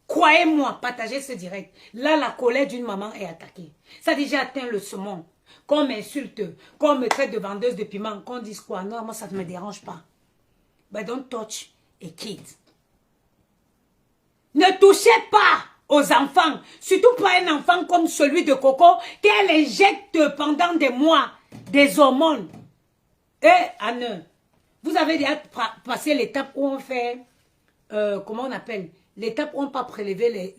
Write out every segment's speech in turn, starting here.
Croyez-moi, partagez ce direct. Là, la colère d'une maman est attaquée. Ça a déjà atteint le saumon. Qu'on m'insulte, qu'on me traite de vendeuse de piment, qu'on dise quoi. Non, moi, ça ne me dérange pas. But don't touch a kid. Ne touchez pas aux enfants. Surtout pas un enfant comme celui de Coco qu'elle injecte pendant des mois des hormones. Et Anne, vous avez déjà passé l'étape où on fait, comment on appelle, l'étape où on peut prélever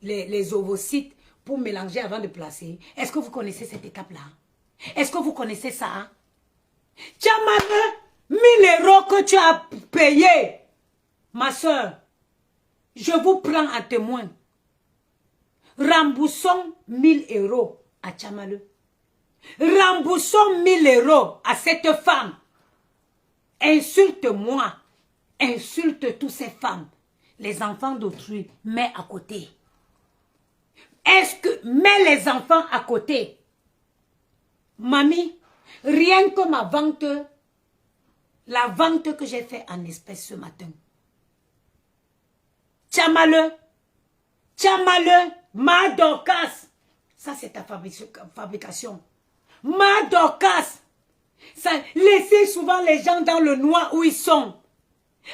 les ovocytes pour mélanger avant de placer. Est-ce que vous connaissez cette étape-là? Est-ce que vous connaissez ça? Tu as même 1000 € que tu as payé. Ma soeur, je vous prends en témoin. Remboursons 1000 € à Tchamaleu. Remboursons 1000 € à cette femme. Insulte-moi. Insulte toutes ces femmes. Les enfants d'autrui, mets à côté. Est-ce que... Mets les enfants à côté. Mamie, rien que ma vente, la vente que j'ai faite en espèces ce matin. Tchamaleu, ma Dorcas. Ça, c'est ta fabrication. Ma Dorcas. Laissez souvent les gens dans le noir où ils sont.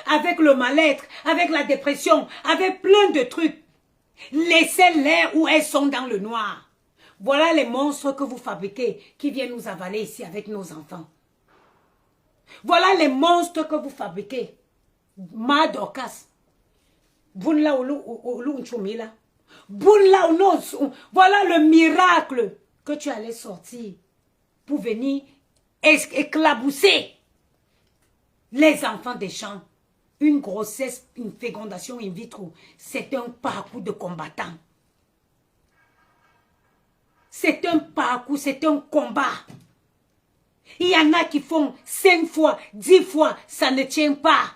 Avec le mal-être, avec la dépression, avec plein de trucs. Laissez-les où elles sont dans le noir. Voilà les monstres que vous fabriquez qui viennent nous avaler ici avec nos enfants. Voilà les monstres que vous fabriquez. Ma Dorcas. Voilà le miracle que tu allais sortir pour venir éclabousser les enfants des champs. Une grossesse, une fécondation in vitro, c'est un parcours de combattant. C'est un parcours, c'est un combat. Il y en a qui font 5 fois, 10 fois, ça ne tient pas.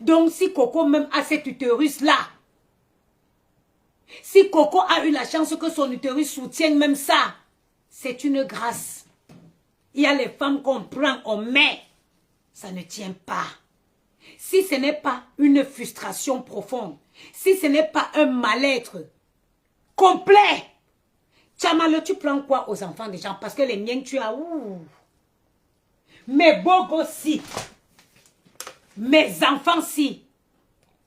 Donc si Coco même a cet utérus-là, si Coco a eu la chance que son utérus soutienne même ça, c'est une grâce. Il y a les femmes qu'on prend, on met, ça ne tient pas. Si ce n'est pas une frustration profonde, si ce n'est pas un mal-être complet, Tchamaleu, tu prends quoi aux enfants des gens? Parce que les miens, tu as... Ouh. Mes beaux gosses, si. Mes enfants, si.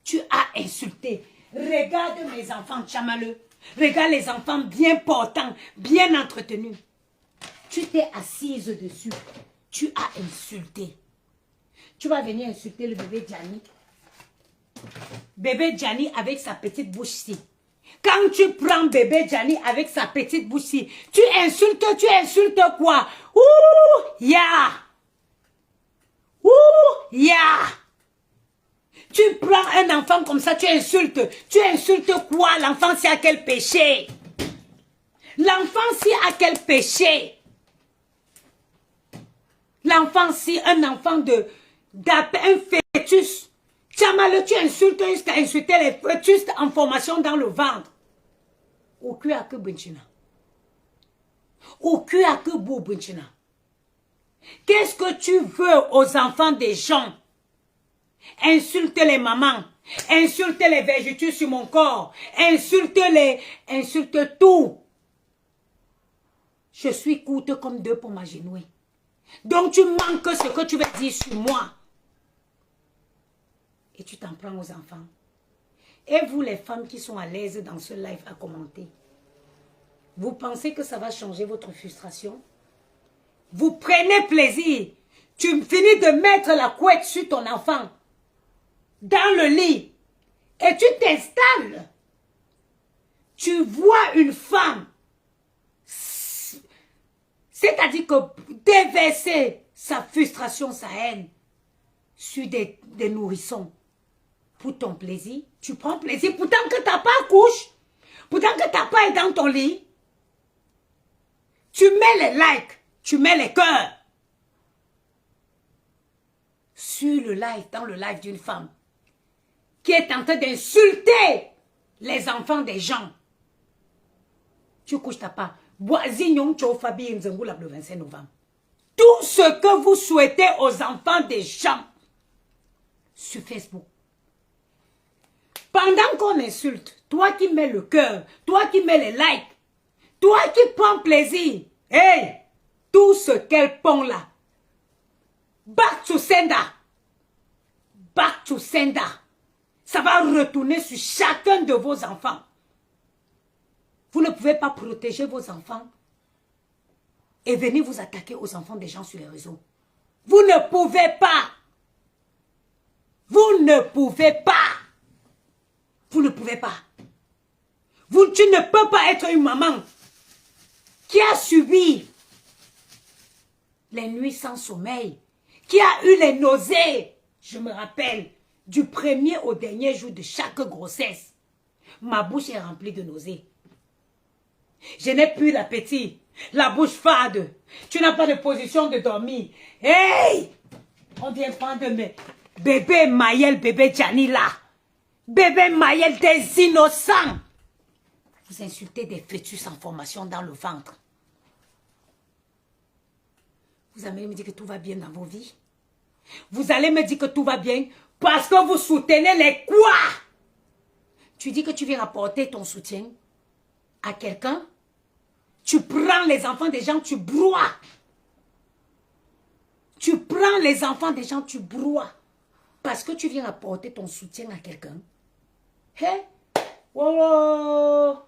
Tu as insulté. Regarde mes enfants, Tchamaleu. Regarde les enfants bien portants, bien entretenus. Tu t'es assise dessus. Tu as insulté. Tu vas venir insulter le bébé Gianni. Bébé Gianni avec sa petite bouche-ci. Quand tu prends bébé Gianni avec sa petite bouche-ci, tu insultes quoi? Ouh, ya! Ouh, ya! Tu prends un enfant comme ça, tu insultes. Tu insultes quoi? L'enfant, c'est à quel péché? L'enfant, c'est à quel péché? L'enfant, c'est un enfant un fœtus. Tchamaleu, tu insultes jusqu'à insulter les fœtus en formation dans le ventre. Au cul à que bunchina. Au cul à que beau bunchina. Qu'est-ce que tu veux aux enfants des gens? Insulte les mamans. Insulte les vergetures sur mon corps. Insulte tout. Je suis courte comme 2 pour m'agenouiller. Donc tu manques ce que tu veux dire sur moi. Et tu t'en prends aux enfants. Et vous les femmes qui sont à l'aise dans ce live à commenter, vous pensez que ça va changer votre frustration? Vous prenez plaisir. Tu finis de mettre la couette sur ton enfant dans le lit et tu t'installes. Tu vois une femme, c'est-à-dire que déverser sa frustration, sa haine sur des nourrissons pour ton plaisir. Tu prends plaisir pourtant que tu n'as pas couche, pourtant que tu n'as pas dans ton lit. Tu mets les likes, tu mets les cœurs sur le live, dans le live d'une femme qui est en train d'insulter les enfants des gens. Tu couches ta part. Le 25 novembre. Tout ce que vous souhaitez aux enfants des gens sur Facebook. Pas Pendant qu'on insulte, toi qui mets le cœur, toi qui mets les likes, toi qui prends plaisir, hey, tout ce qu'elle pond là, back to sender, back to sender, ça va retourner sur chacun de vos enfants. Vous ne pouvez pas protéger vos enfants et venir vous attaquer aux enfants des gens sur les réseaux. Vous ne pouvez pas. Vous ne pouvez pas. Vous ne pouvez pas. Tu ne peux pas être une maman qui a subi les nuits sans sommeil, qui a eu les nausées. Je me rappelle, du premier au dernier jour de chaque grossesse, ma bouche est remplie de nausées. Je n'ai plus l'appétit, la bouche fade. Tu n'as pas de position de dormir. Hey! On vient prendre mes bébés Maël, bébé Gianni là. Bébé Maël des innocents. Vous insultez des fœtus en formation dans le ventre. Vous allez me dire que tout va bien dans vos vies. Vous allez me dire que tout va bien parce que vous soutenez les quoi? Tu dis que tu viens apporter ton soutien à quelqu'un. Tu prends les enfants des gens, tu broies. Tu prends les enfants des gens, tu broies. Parce que tu viens apporter ton soutien à quelqu'un. Hé? Oh!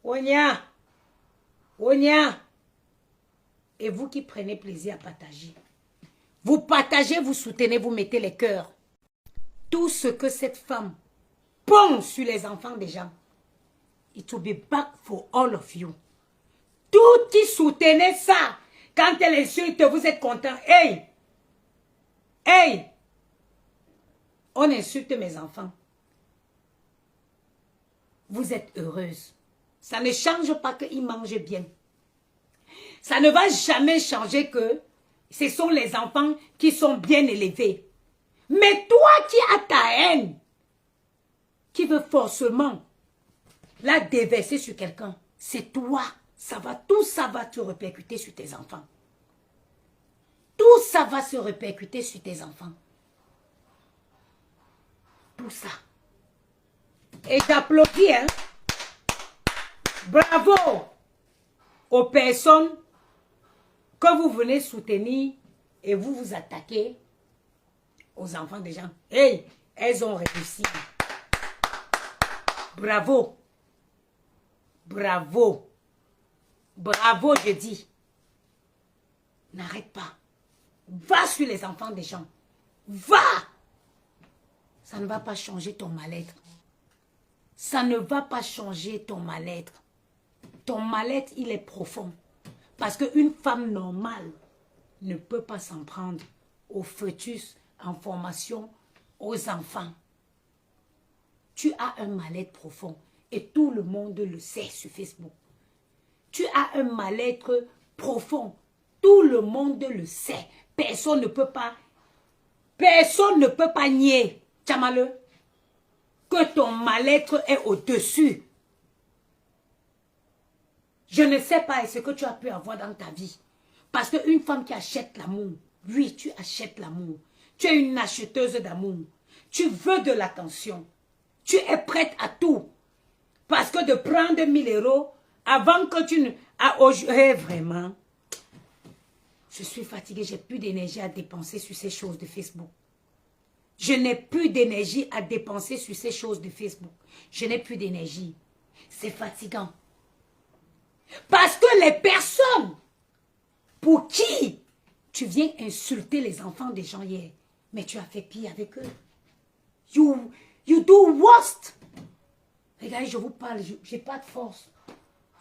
Onya! Onya! Et vous qui prenez plaisir à partager. Vous partagez, vous soutenez, vous mettez les cœurs. Tout ce que cette femme pond sur les enfants des gens, it will be back for all of you. Tout qui soutenez ça, quand elle insulte, vous êtes content. Hey! Hey! On insulte mes enfants. Vous êtes heureuse. Ça ne change pas qu'ils mangent bien. Ça ne va jamais changer que ce sont les enfants qui sont bien élevés. Mais toi qui as ta haine, qui veut forcément la déverser sur quelqu'un, c'est toi. Tout ça va te répercuter sur tes enfants. Tout ça va se répercuter sur tes enfants. Tout ça. Et j'applaudis, hein. Bravo aux personnes que vous venez soutenir et vous vous attaquez aux enfants des gens. Hey, elles ont réussi. Bravo. Bravo. Bravo, je dis. N'arrête pas. Va sur les enfants des gens. Va. Ça ne va pas changer ton mal-être. Ça ne va pas changer ton mal-être. Ton mal-être, il est profond. Parce qu'une femme normale ne peut pas s'en prendre aux fœtus en formation, aux enfants. Tu as un mal-être profond. Et tout le monde le sait sur Facebook. Tu as un mal-être profond. Tout le monde le sait. Personne ne peut pas nier, Tchamale, que ton mal-être est au-dessus. Je ne sais pas ce que tu as pu avoir dans ta vie. Parce qu'une femme qui achète l'amour, oui, tu achètes l'amour. Tu es une acheteuse d'amour. Tu veux de l'attention. Tu es prête à tout. Parce que de prendre 1000 € avant que tu ne... vraiment, je suis fatiguée, j'ai plus d'énergie à dépenser sur ces choses de Facebook. Je n'ai plus d'énergie à dépenser sur ces choses de Facebook. Je n'ai plus d'énergie. C'est fatigant. Parce que les personnes pour qui tu viens insulter les enfants des gens hier, mais tu as fait pire avec eux. You do worst. Regardez, je vous parle, je n'ai pas de force.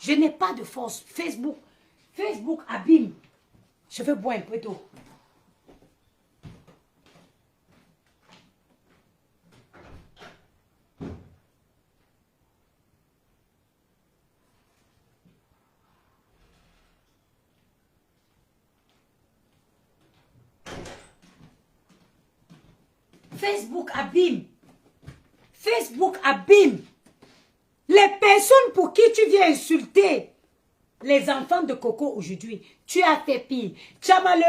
Je n'ai pas de force. Facebook abîme. Je veux boire un peu d'eau. Facebook abîme. Facebook abîme. Les personnes pour qui tu viens insulter les enfants de Coco aujourd'hui, tu as fait pire. Tchamale,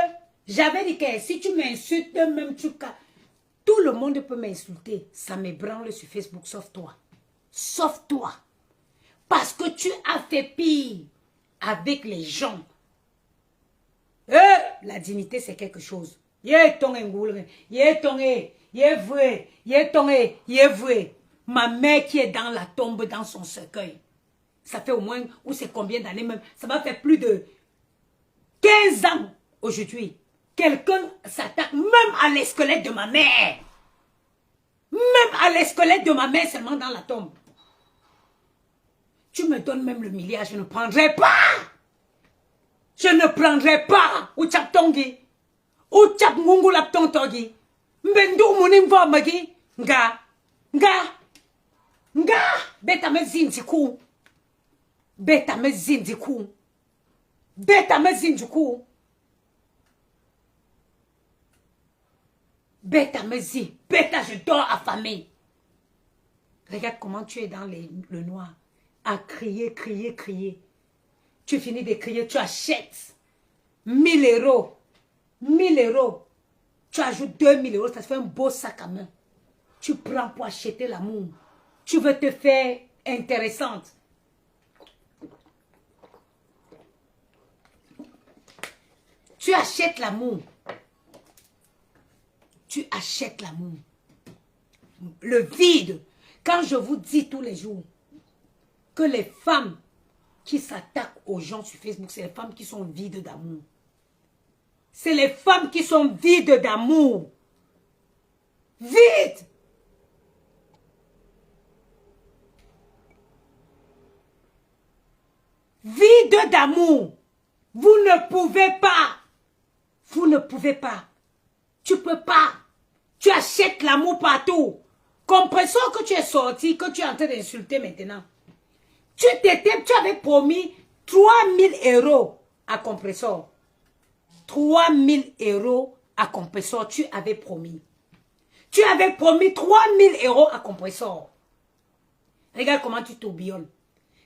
j'avais dit que si tu m'insultes, même tout Tout le monde peut m'insulter. Ça me branle sur Facebook, sauf toi. Sauf toi. Parce que tu as fait pire avec les gens. La dignité, c'est quelque chose. Ma mère qui est dans la tombe, dans son cercueil. Ça fait au moins, ou c'est combien d'années même, ça va faire plus de 15 ans aujourd'hui. Quelqu'un s'attaque même à l'esquelette de ma mère. Même à l'esquelette de ma mère, seulement dans la tombe. Tu me donnes même le milliard, je ne prendrai pas. Je ne prendrai pas. Ou tchap tongi. Ou tchap mungu lap tong togi. Mbendou mounim va magi. Nga. Beta me zindiku. Beta me zindiku. Beta me zindiku. Beta me zi. Beta, je dors affamé. Regarde comment tu es dans le noir. À crier. Tu finis de crier, tu achètes 1000 euros. 1000 euros. Tu ajoutes 2000 euros, ça te fait un beau sac à main. Tu prends pour acheter l'amour. Tu veux te faire intéressante. Tu achètes l'amour. Tu achètes l'amour. Le vide. Quand je vous dis tous les jours que les femmes qui s'attaquent aux gens sur Facebook, c'est les femmes qui sont vides d'amour. C'est les femmes qui sont vides d'amour. Vides. Vides d'amour. Vous ne pouvez pas. Vous ne pouvez pas. Tu peux pas. Tu achètes l'amour partout. Compressons que tu es sorti, que tu es en train d'insulter maintenant. Tu avais promis 3000 euros à Compressor. 3000 euros à Compressor, tu avais promis. Tu avais promis 3000 euros à Compressor. Regarde comment tu tourbillonnes.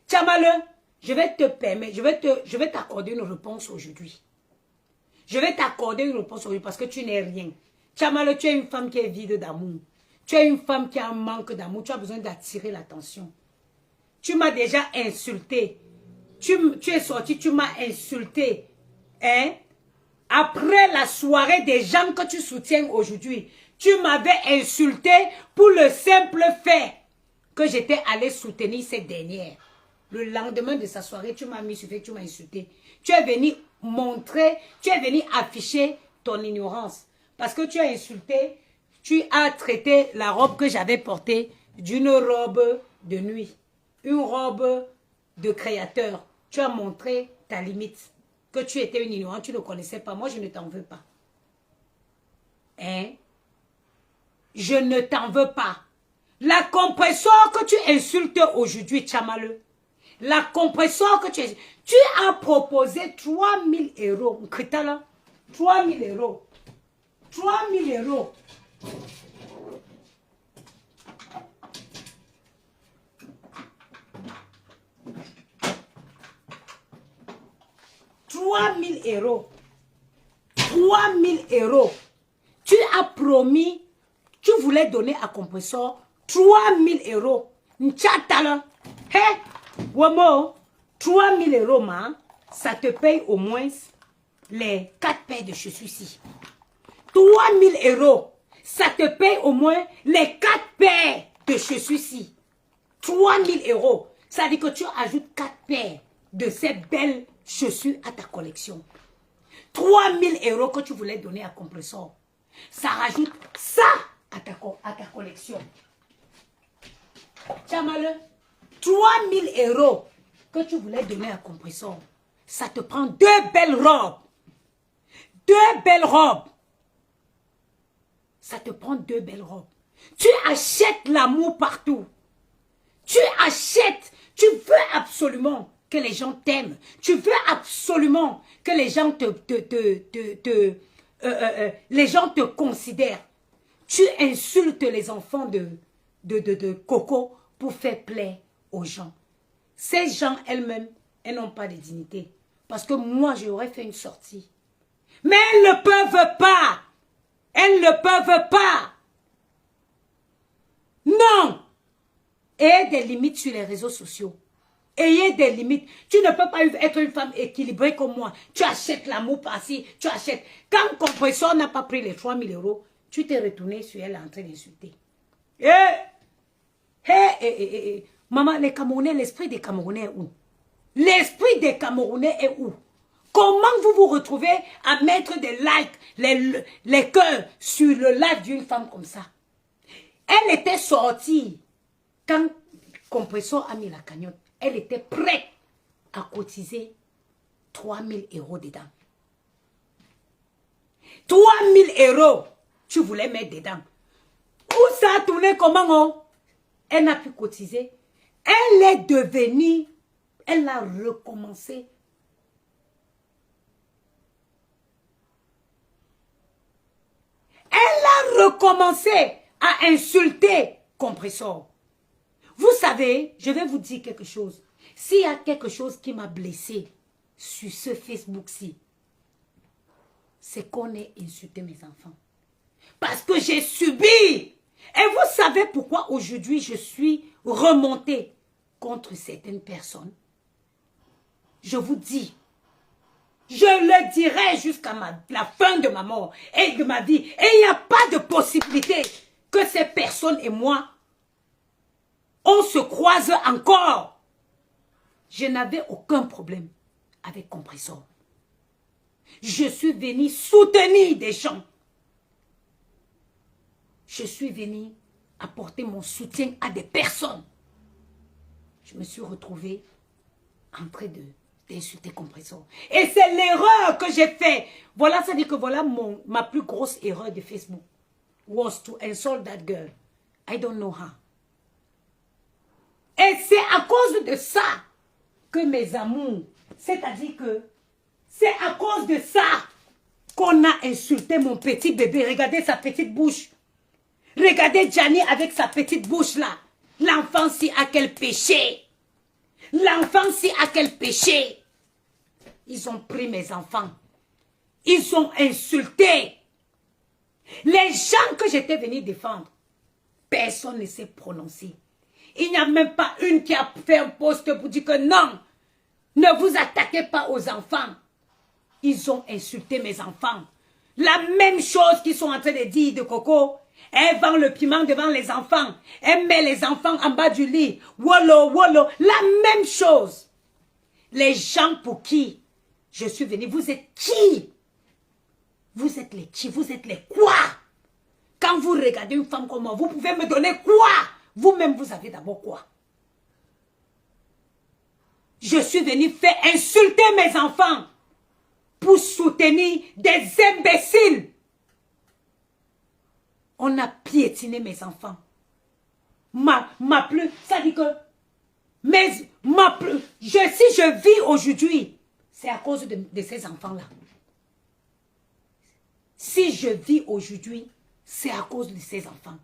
Tchamale, je vais te permettre, je vais t'accorder une réponse aujourd'hui. Je vais t'accorder une réponse aujourd'hui parce que tu n'es rien. Tchamale, tu es une femme qui est vide d'amour. Tu es une femme qui a un manque d'amour. Tu as besoin d'attirer l'attention. Tu m'as déjà insulté. Tu es sorti, tu m'as insulté. Hein? Après la soirée des gens que tu soutiens aujourd'hui, tu m'avais insulté pour le simple fait que j'étais allé soutenir cette dernière. Le lendemain de sa soirée, tu m'as mis sur Facebook, tu m'as insulté. Tu es venu montrer, tu es venu afficher ton ignorance. Parce que tu as insulté, tu as traité la robe que j'avais portée d'une robe de nuit. Une robe de créateur. Tu as montré ta limite. Que tu étais une ignorante, tu ne connaissais pas. Moi, je ne t'en veux pas. Hein? Je ne t'en veux pas. La Compressor que tu insultes aujourd'hui, Tchamale. La Compressor que tu insultes. Tu as proposé 3000 euros. 3000 euros. 3000 euros. €3 000. Tu as promis, tu voulais donner à Compressor 3000 €. N'tchatala. Hé, Wamo, 3000 €, ma, ça te paye au moins les 4 paires de chaussures-ci. 3000 €, ça te paye au moins les 4 paires de chaussures-ci. 3000 €, ça dit que tu ajoutes 4 paires de ces belles chaussures à ta collection. 3000 € que tu voulais donner à Compressor. Ça rajoute ça à ta collection. Tchamale, 3000 € que tu voulais donner à Compressor. Ça te prend 2 belles robes. 2 belles robes. Ça te prend 2 belles robes. Tu achètes l'amour partout. Tu achètes. Tu veux absolument que les gens t'aiment. Tu veux absolument que les gens les gens te considèrent. Tu insultes les enfants de Coco pour faire plaisir aux gens. Ces gens elles-mêmes, elles n'ont pas de dignité. Parce que moi, j'aurais fait une sortie. Mais elles ne peuvent pas. Elles ne peuvent pas. Non. Ayez des limites sur les réseaux sociaux. Ayez des limites. Tu ne peux pas être une femme équilibrée comme moi. Tu achètes l'amour par-ci, tu achètes. Quand Compressor n'a pas pris les 3 000 euros, tu t'es retourné sur elle en train d'insulter. Maman, les Camerounais, l'esprit des Camerounais est où? L'esprit des Camerounais est où? Comment vous vous retrouvez à mettre des likes, les cœurs sur le live d'une femme comme ça? Elle était sortie. Quand Compressor a mis la cagnotte, elle était prête à cotiser 3 000 euros dedans. 3 000 euros, tu voulais mettre dedans. Où ça a tourné comment? Oh? Elle n'a pu cotiser. Elle est devenue, elle a recommencé. Elle a recommencé à insulter Compressor. Vous savez, je vais vous dire quelque chose. S'il y a quelque chose qui m'a blessé sur ce Facebook-ci, c'est qu'on ait insulté mes enfants. Parce que j'ai subi. Et vous savez pourquoi aujourd'hui je suis remontée contre certaines personnes? Je vous dis, je le dirai jusqu'à la fin de ma mort et de ma vie. Et il n'y a pas de possibilité que ces personnes et moi, on se croise encore. Je n'avais aucun problème avec Compressor. Je suis venue soutenir des gens. Je suis venue apporter mon soutien à des personnes. Je me suis retrouvée en train d'insulter Compressor. Et c'est l'erreur que j'ai faite. Voilà, ça dit que voilà ma plus grosse erreur de Facebook. Was to insult that girl. I don't know her. Et c'est à cause de ça que mes amours, c'est-à-dire que c'est à cause de ça qu'on a insulté mon petit bébé. Regardez sa petite bouche. Regardez Gianni avec sa petite bouche là. L'enfant si a quel péché. L'enfant si a quel péché. Ils ont pris mes enfants. Ils ont insulté. Les gens que j'étais venu défendre, personne ne s'est prononcé. Il n'y a même pas une qui a fait un post pour dire que non, ne vous attaquez pas aux enfants. Ils ont insulté mes enfants. La même chose qu'ils sont en train de dire de Coco. Elle vend le piment devant les enfants. Elle met les enfants en bas du lit. Wolo, wolo. La même chose. Les gens pour qui je suis venu, vous êtes qui? Vous êtes les qui? Vous êtes les quoi? Quand vous regardez une femme comme moi, vous pouvez me donner quoi? Vous-même, vous avez d'abord quoi? Je suis venu faire insulter mes enfants pour soutenir des imbéciles. On a piétiné mes enfants. Ça dit que si je vis aujourd'hui, c'est à cause de ces enfants-là. Si je vis aujourd'hui, c'est à cause de ces enfants.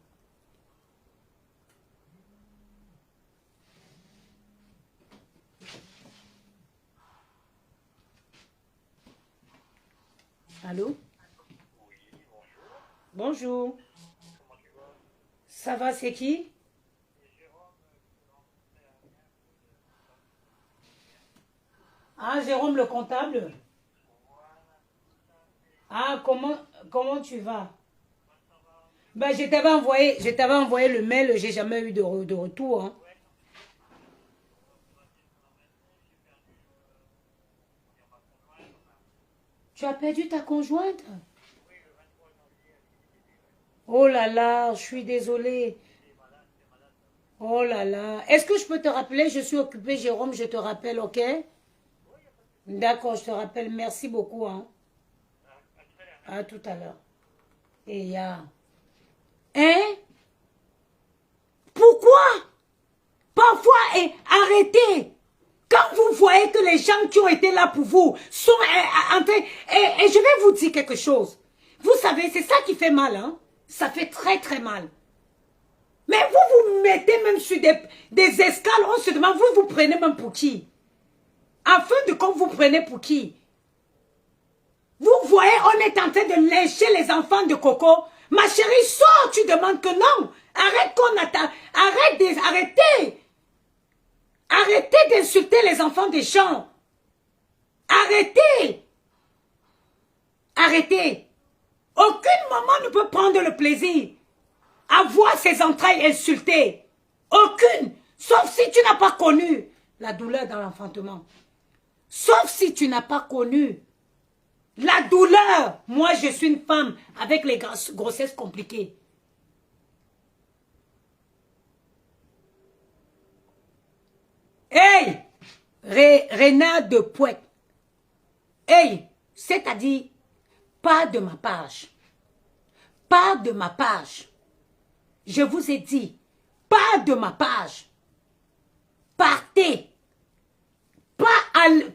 Allô? Oui, bonjour. Bonjour. Comment tu vas? Ça va, c'est qui? C'est Jérôme qui m'a rencontré à Amiens pour Ah, Jérôme le comptable. Ah, comment tu vas? Ben, je t'avais envoyé le mail, j'ai jamais eu de retour. Hein. Tu as perdu ta conjointe? Oh là là, je suis désolée. Oh là là. Est-ce que je peux te rappeler? Je suis occupée, Jérôme, je te rappelle, ok? D'accord, je te rappelle. Merci beaucoup. Hein. À tout à l'heure. Et ya. Hein? Pourquoi? Parfois, arrêtez. Quand vous voyez que les gens qui ont été là pour vous sont en train... Et je vais vous dire quelque chose. Vous savez, c'est ça qui fait mal. Hein? Ça fait très très mal. Mais vous vous mettez même sur des escales. On se demande, vous prenez même pour qui? En fin de compte, vous prenez pour qui? Vous voyez, on est en train de lyncher les enfants de Coco. Ma chérie, sors, tu demandes que non. Arrête qu'on attend. Arrêtez. Arrêtez d'insulter les enfants des gens. Arrêtez. Arrêtez. Aucune maman ne peut prendre le plaisir à voir ses entrailles insultées. Aucune. Sauf si tu n'as pas connu la douleur dans l'enfantement. Sauf si tu n'as pas connu la douleur. Moi, je suis une femme avec les grossesses compliquées. Hey, Réna de Pouet. Hey, c'est-à-dire, pas de ma page. Pas de ma page. Je vous ai dit, pas de ma page. Partez.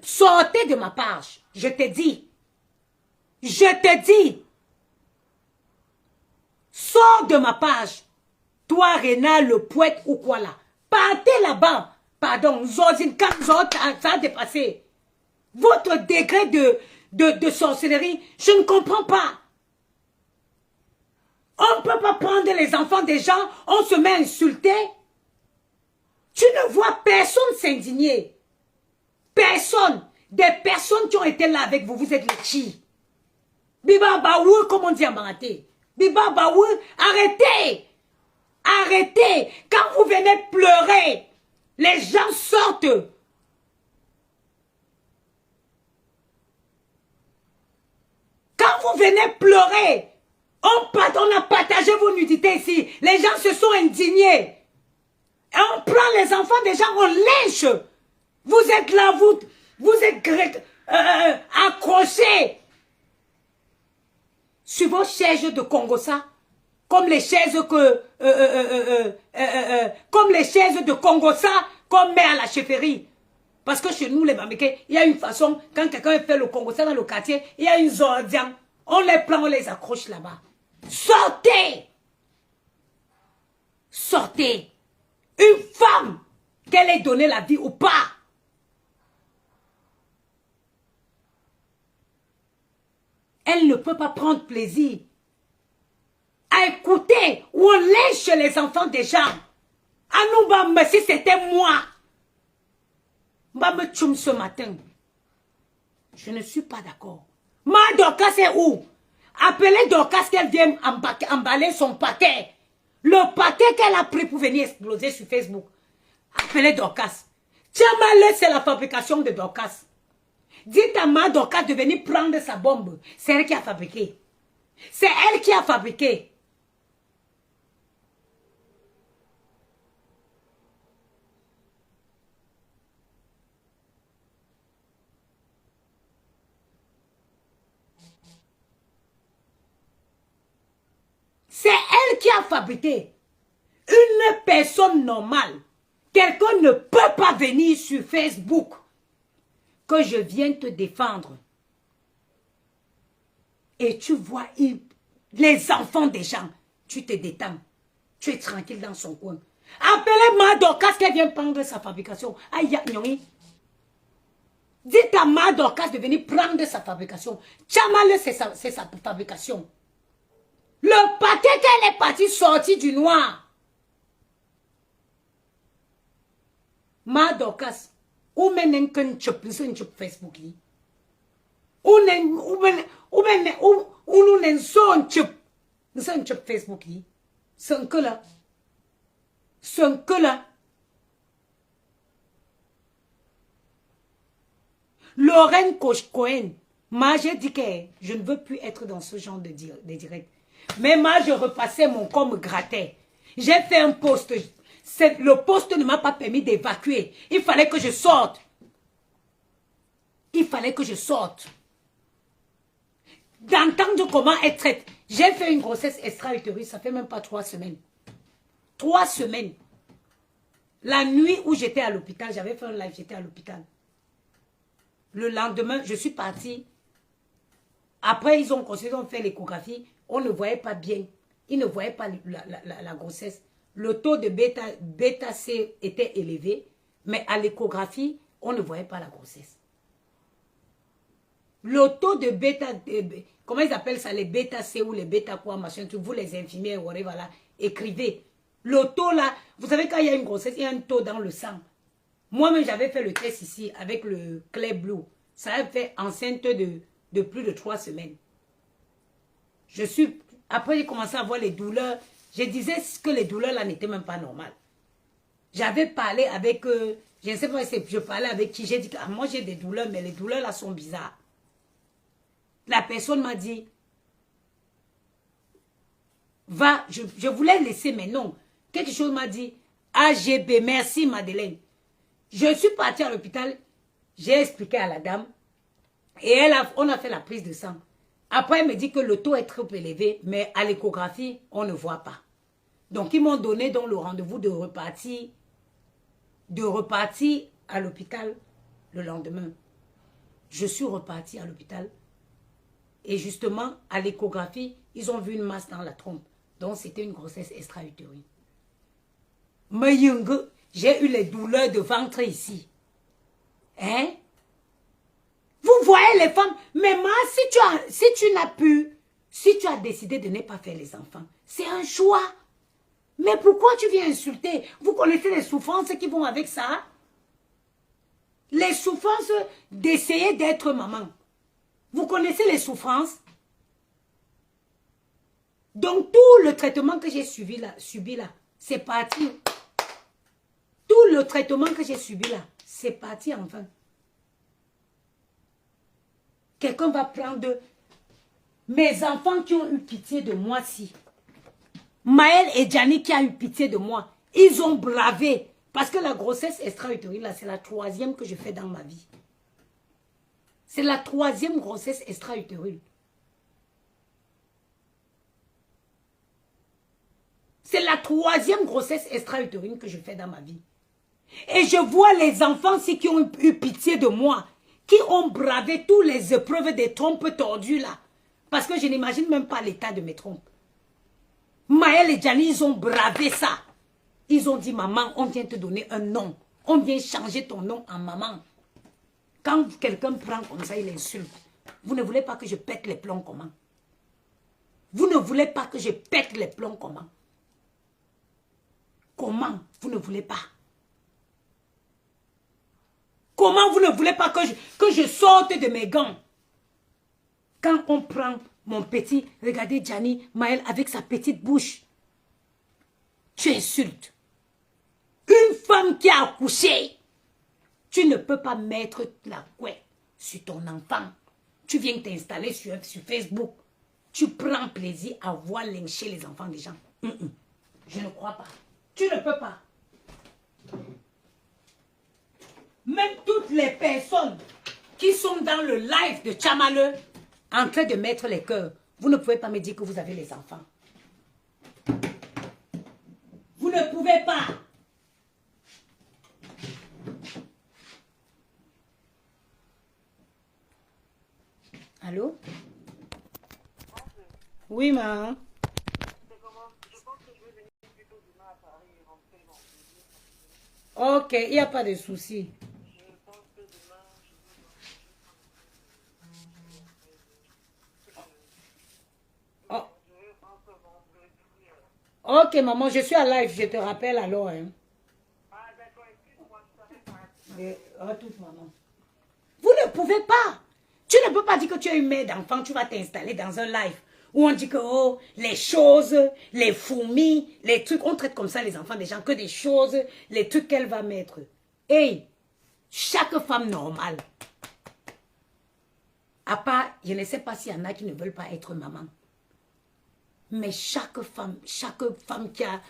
Sortez de ma page. Je te dis. Je te dis. Sors de ma page. Toi, Réna, le poète ou quoi là. Partez là-bas. Pardon, Zozine, quand ça a dépassé. Votre degré de sorcellerie, je ne comprends pas. On ne peut pas prendre les enfants des gens, on se met à insulter. Tu ne vois personne s'indigner. Personne. Des personnes qui ont été là avec vous, vous êtes les chi. Biba Baoui, comme on dit en Maraté. Biba Baoui, arrêtez. Arrêtez. Quand vous venez pleurer, les gens sortent. Quand vous venez pleurer, on a partagé vos nudités ici. Les gens se sont indignés. Et on prend les enfants des gens, on lynche. Vous êtes là, vous êtes accrochés sur vos chaises de Congossa, comme les chaises comme les chaises de Congossa qu'on met à la chefferie. Parce que chez nous, les Bamèques, il y a une façon, quand quelqu'un fait le Congossa dans le quartier, il y a une zordian. On les prend, on les accroche là-bas. Sortez! Sortez! Une femme, qu'elle ait donné la vie ou pas. Elle ne peut pas prendre plaisir à écouter ou on lèche les enfants des gens. Anouba, si c'était moi, me tchoum ce matin. Je ne suis pas d'accord. Ma Dorcas c'est où? Appelez Dorcas qu'elle vienne emballer son paquet. Le paquet qu'elle a pris pour venir exploser sur Facebook. Appelez Dorcas. Tiens, c'est la fabrication de Dorcas. Dites à ma Dorcas de venir prendre sa bombe. C'est elle qui a fabriqué. C'est elle qui a fabriqué. C'est elle qui a fabriqué. Une personne normale. Quelqu'un ne peut pas venir sur Facebook que je vienne te défendre. Et tu vois les enfants des gens. Tu te détends. Tu es tranquille dans son coin. Appelez ma Dorcas qu'elle vient prendre sa fabrication. Aïe, aïe, dites à ma Dorcas de venir prendre sa fabrication. Tchamal, c'est sa fabrication. Le paquet qu'elle est partie sortir du noir. Ma Dorcas, où mène qu'un chop Facebook li? Où nous n'en sommes chop Facebook li? C'est que là. C'est que là. Lorraine Cohen, moi j'ai dit que je ne veux plus être dans ce genre de direct. Mais moi je repassais mon corps me grattait. J'ai fait un post. Le poste ne m'a pas permis d'évacuer. Il fallait que je sorte. Il fallait que je sorte. D'entendre comment elle traite. J'ai fait une grossesse extra-utérus, ça fait même pas 3 semaines. 3 semaines. La nuit où j'étais à l'hôpital, j'avais fait un live, j'étais à l'hôpital. Le lendemain, je suis partie. Après, ils ont fait l'échographie. On ne voyait pas bien. Ils ne voyaient pas la grossesse. Le taux de bêta-C était élevé, mais à l'échographie, on ne voyait pas la grossesse. Le taux de bêta, comment ils appellent ça, les bêta-C ou les bêta quoi, machin, vous les infirmières, voilà, écrivez. Le taux là, vous savez quand il y a une grossesse, il y a un taux dans le sang. Moi-même, j'avais fait le test ici avec le Clear Blue. Ça a fait enceinte de plus de 3 semaines. Après, j'ai commencé à avoir les douleurs. Je disais que les douleurs là n'étaient même pas normales. J'avais parlé avec, je ne sais pas si je parlais avec qui, j'ai dit que moi j'ai des douleurs, mais les douleurs là sont bizarres. La personne m'a dit, va, je voulais laisser, mais non. Quelque chose m'a dit, AGB, merci Madeleine. Je suis partie à l'hôpital, j'ai expliqué à la dame, et on a fait la prise de sang. Après, elle me dit que le taux est trop élevé, mais à l'échographie, on ne voit pas. Donc, ils m'ont donné donc, le rendez-vous de repartir à l'hôpital le lendemain. Je suis repartie à l'hôpital. Et justement, à l'échographie, ils ont vu une masse dans la trompe. Donc, c'était une grossesse extra-utérine. Mais j'ai eu les douleurs de ventre ici. Hein? Vous voyez les femmes, mais moi, si tu as décidé de ne pas faire les enfants, c'est un choix. Mais pourquoi tu viens insulter? Vous connaissez les souffrances qui vont avec ça? Les souffrances d'essayer d'être maman. Vous connaissez les souffrances? Donc tout le traitement que j'ai subi là, c'est parti. Tout le traitement que j'ai subi là, c'est parti enfin. Quelqu'un va prendre mes enfants qui ont eu pitié de moi si. Maël et Gianni qui a eu pitié de moi. Ils ont bravé. Parce que la grossesse extra-utérine, là, c'est la 3e que je fais dans ma vie. C'est la 3e grossesse extra-utérine. C'est la 3e grossesse extra-utérine que je fais dans ma vie. Et je vois les enfants aussi qui ont eu pitié de moi, qui ont bravé toutes les épreuves des trompes tordues là. Parce que je n'imagine même pas l'état de mes trompes. Maël et Gianni, ils ont bravé ça. Ils ont dit, maman, on vient te donner un nom. On vient changer ton nom en maman. Quand quelqu'un prend comme ça, il insulte. Vous ne voulez pas que je pète les plombs comment? Vous ne voulez pas que je pète les plombs comment? Comment vous ne voulez pas? Comment vous ne voulez pas que je sorte de mes gants? Quand on prend mon petit, regardez Gianni, Maël avec sa petite bouche. Tu insultes. Une femme qui a accouché, tu ne peux pas mettre la couette sur ton enfant. Tu viens t'installer sur Facebook. Tu prends plaisir à voir lyncher les enfants des gens. Je ne crois pas. Tu ne peux pas. Même toutes les personnes qui sont dans le live de Tchamaleu en train de mettre les cœurs, vous ne pouvez pas me dire que vous avez les enfants. Vous ne pouvez pas. Allô? Oui, ma. Ok, il n'y a pas de souci. Oh. Ok, maman, je suis à live, je te rappelle alors. Hein. Ah, d'accord, excuse-moi, À toute, maman. Vous ne pouvez pas. Tu ne peux pas dire que tu es une mère d'enfant, tu vas t'installer dans un live où on dit que oh, les choses, les fourmis, les trucs, on traite comme ça les enfants des gens, que des choses, les trucs qu'elle va mettre. Hey, chaque femme normale, à part, je ne sais pas s'il y en a qui ne veulent pas être maman, mais chaque femme qui a,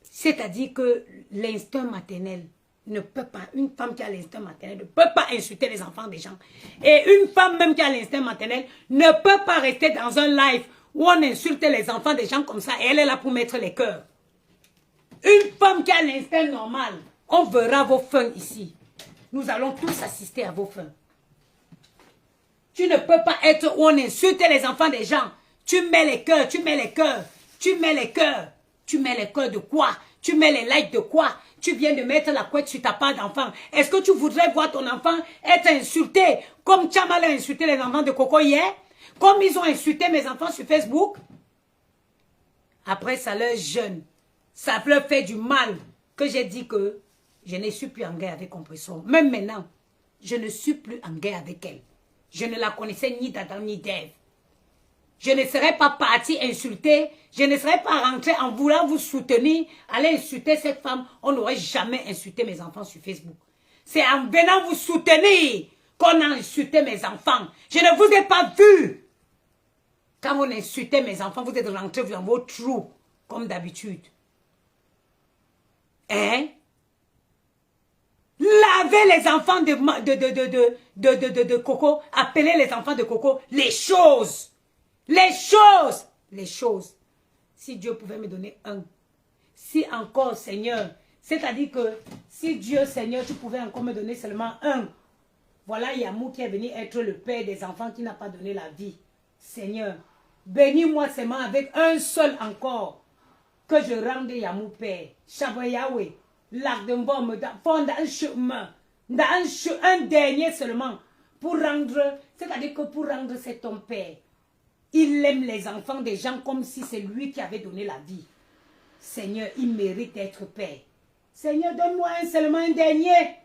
c'est-à-dire que l'instinct maternel, ne peut pas, une femme qui a l'instinct maternel ne peut pas insulter les enfants des gens. Et une femme même qui a l'instinct maternel ne peut pas rester dans un live où on insulte les enfants des gens comme ça et elle est là pour mettre les cœurs. Une femme qui a l'instinct normal, on verra vos fins ici. Nous allons tous assister à vos fins. Tu ne peux pas être où on insulte les enfants des gens. Tu mets les cœurs, tu mets les cœurs, tu mets les cœurs. Tu mets les cœurs de quoi? Tu mets les likes de quoi? Tu viens de mettre la couette sur ta part d'enfant. Est-ce que tu voudrais voir ton enfant être insulté comme Tchamal a insulté les enfants de Coco hier? Comme ils ont insulté mes enfants sur Facebook? Après ça leur jeûne. Ça leur fait du mal que j'ai dit que je ne suis plus en guerre avec Compression. Même maintenant, je ne suis plus en guerre avec elle. Je ne la connaissais ni d'Adam ni d'Ève. Je ne serais pas partie insulter, je ne serais pas rentrée en voulant vous soutenir, aller insulter cette femme. On n'aurait jamais insulté mes enfants sur Facebook. C'est en venant vous soutenir qu'on a insulté mes enfants. Je ne vous ai pas vu. Quand on insultait mes enfants, vous êtes rentrés dans vos trous, comme d'habitude. Hein? Lavez les enfants de Coco, appelez les enfants de Coco les choses. Les choses. Les choses. Si Dieu pouvait me donner un. Si encore, Seigneur, c'est-à-dire que si Dieu, Seigneur, tu pouvais encore me donner seulement un. Voilà Yamou qui est venu être le père des enfants qui n'a pas donné la vie. Seigneur, bénis-moi seulement avec un seul encore. Que je rende Yamou père. Chaboyawe, l'arc de bombe, dans un chemin. Un dernier seulement. Pour rendre, c'est-à-dire que pour rendre cet homme père. Il aime les enfants des gens comme si c'est lui qui avait donné la vie. Seigneur, il mérite d'être père. Seigneur, donne-moi seulement un dernier.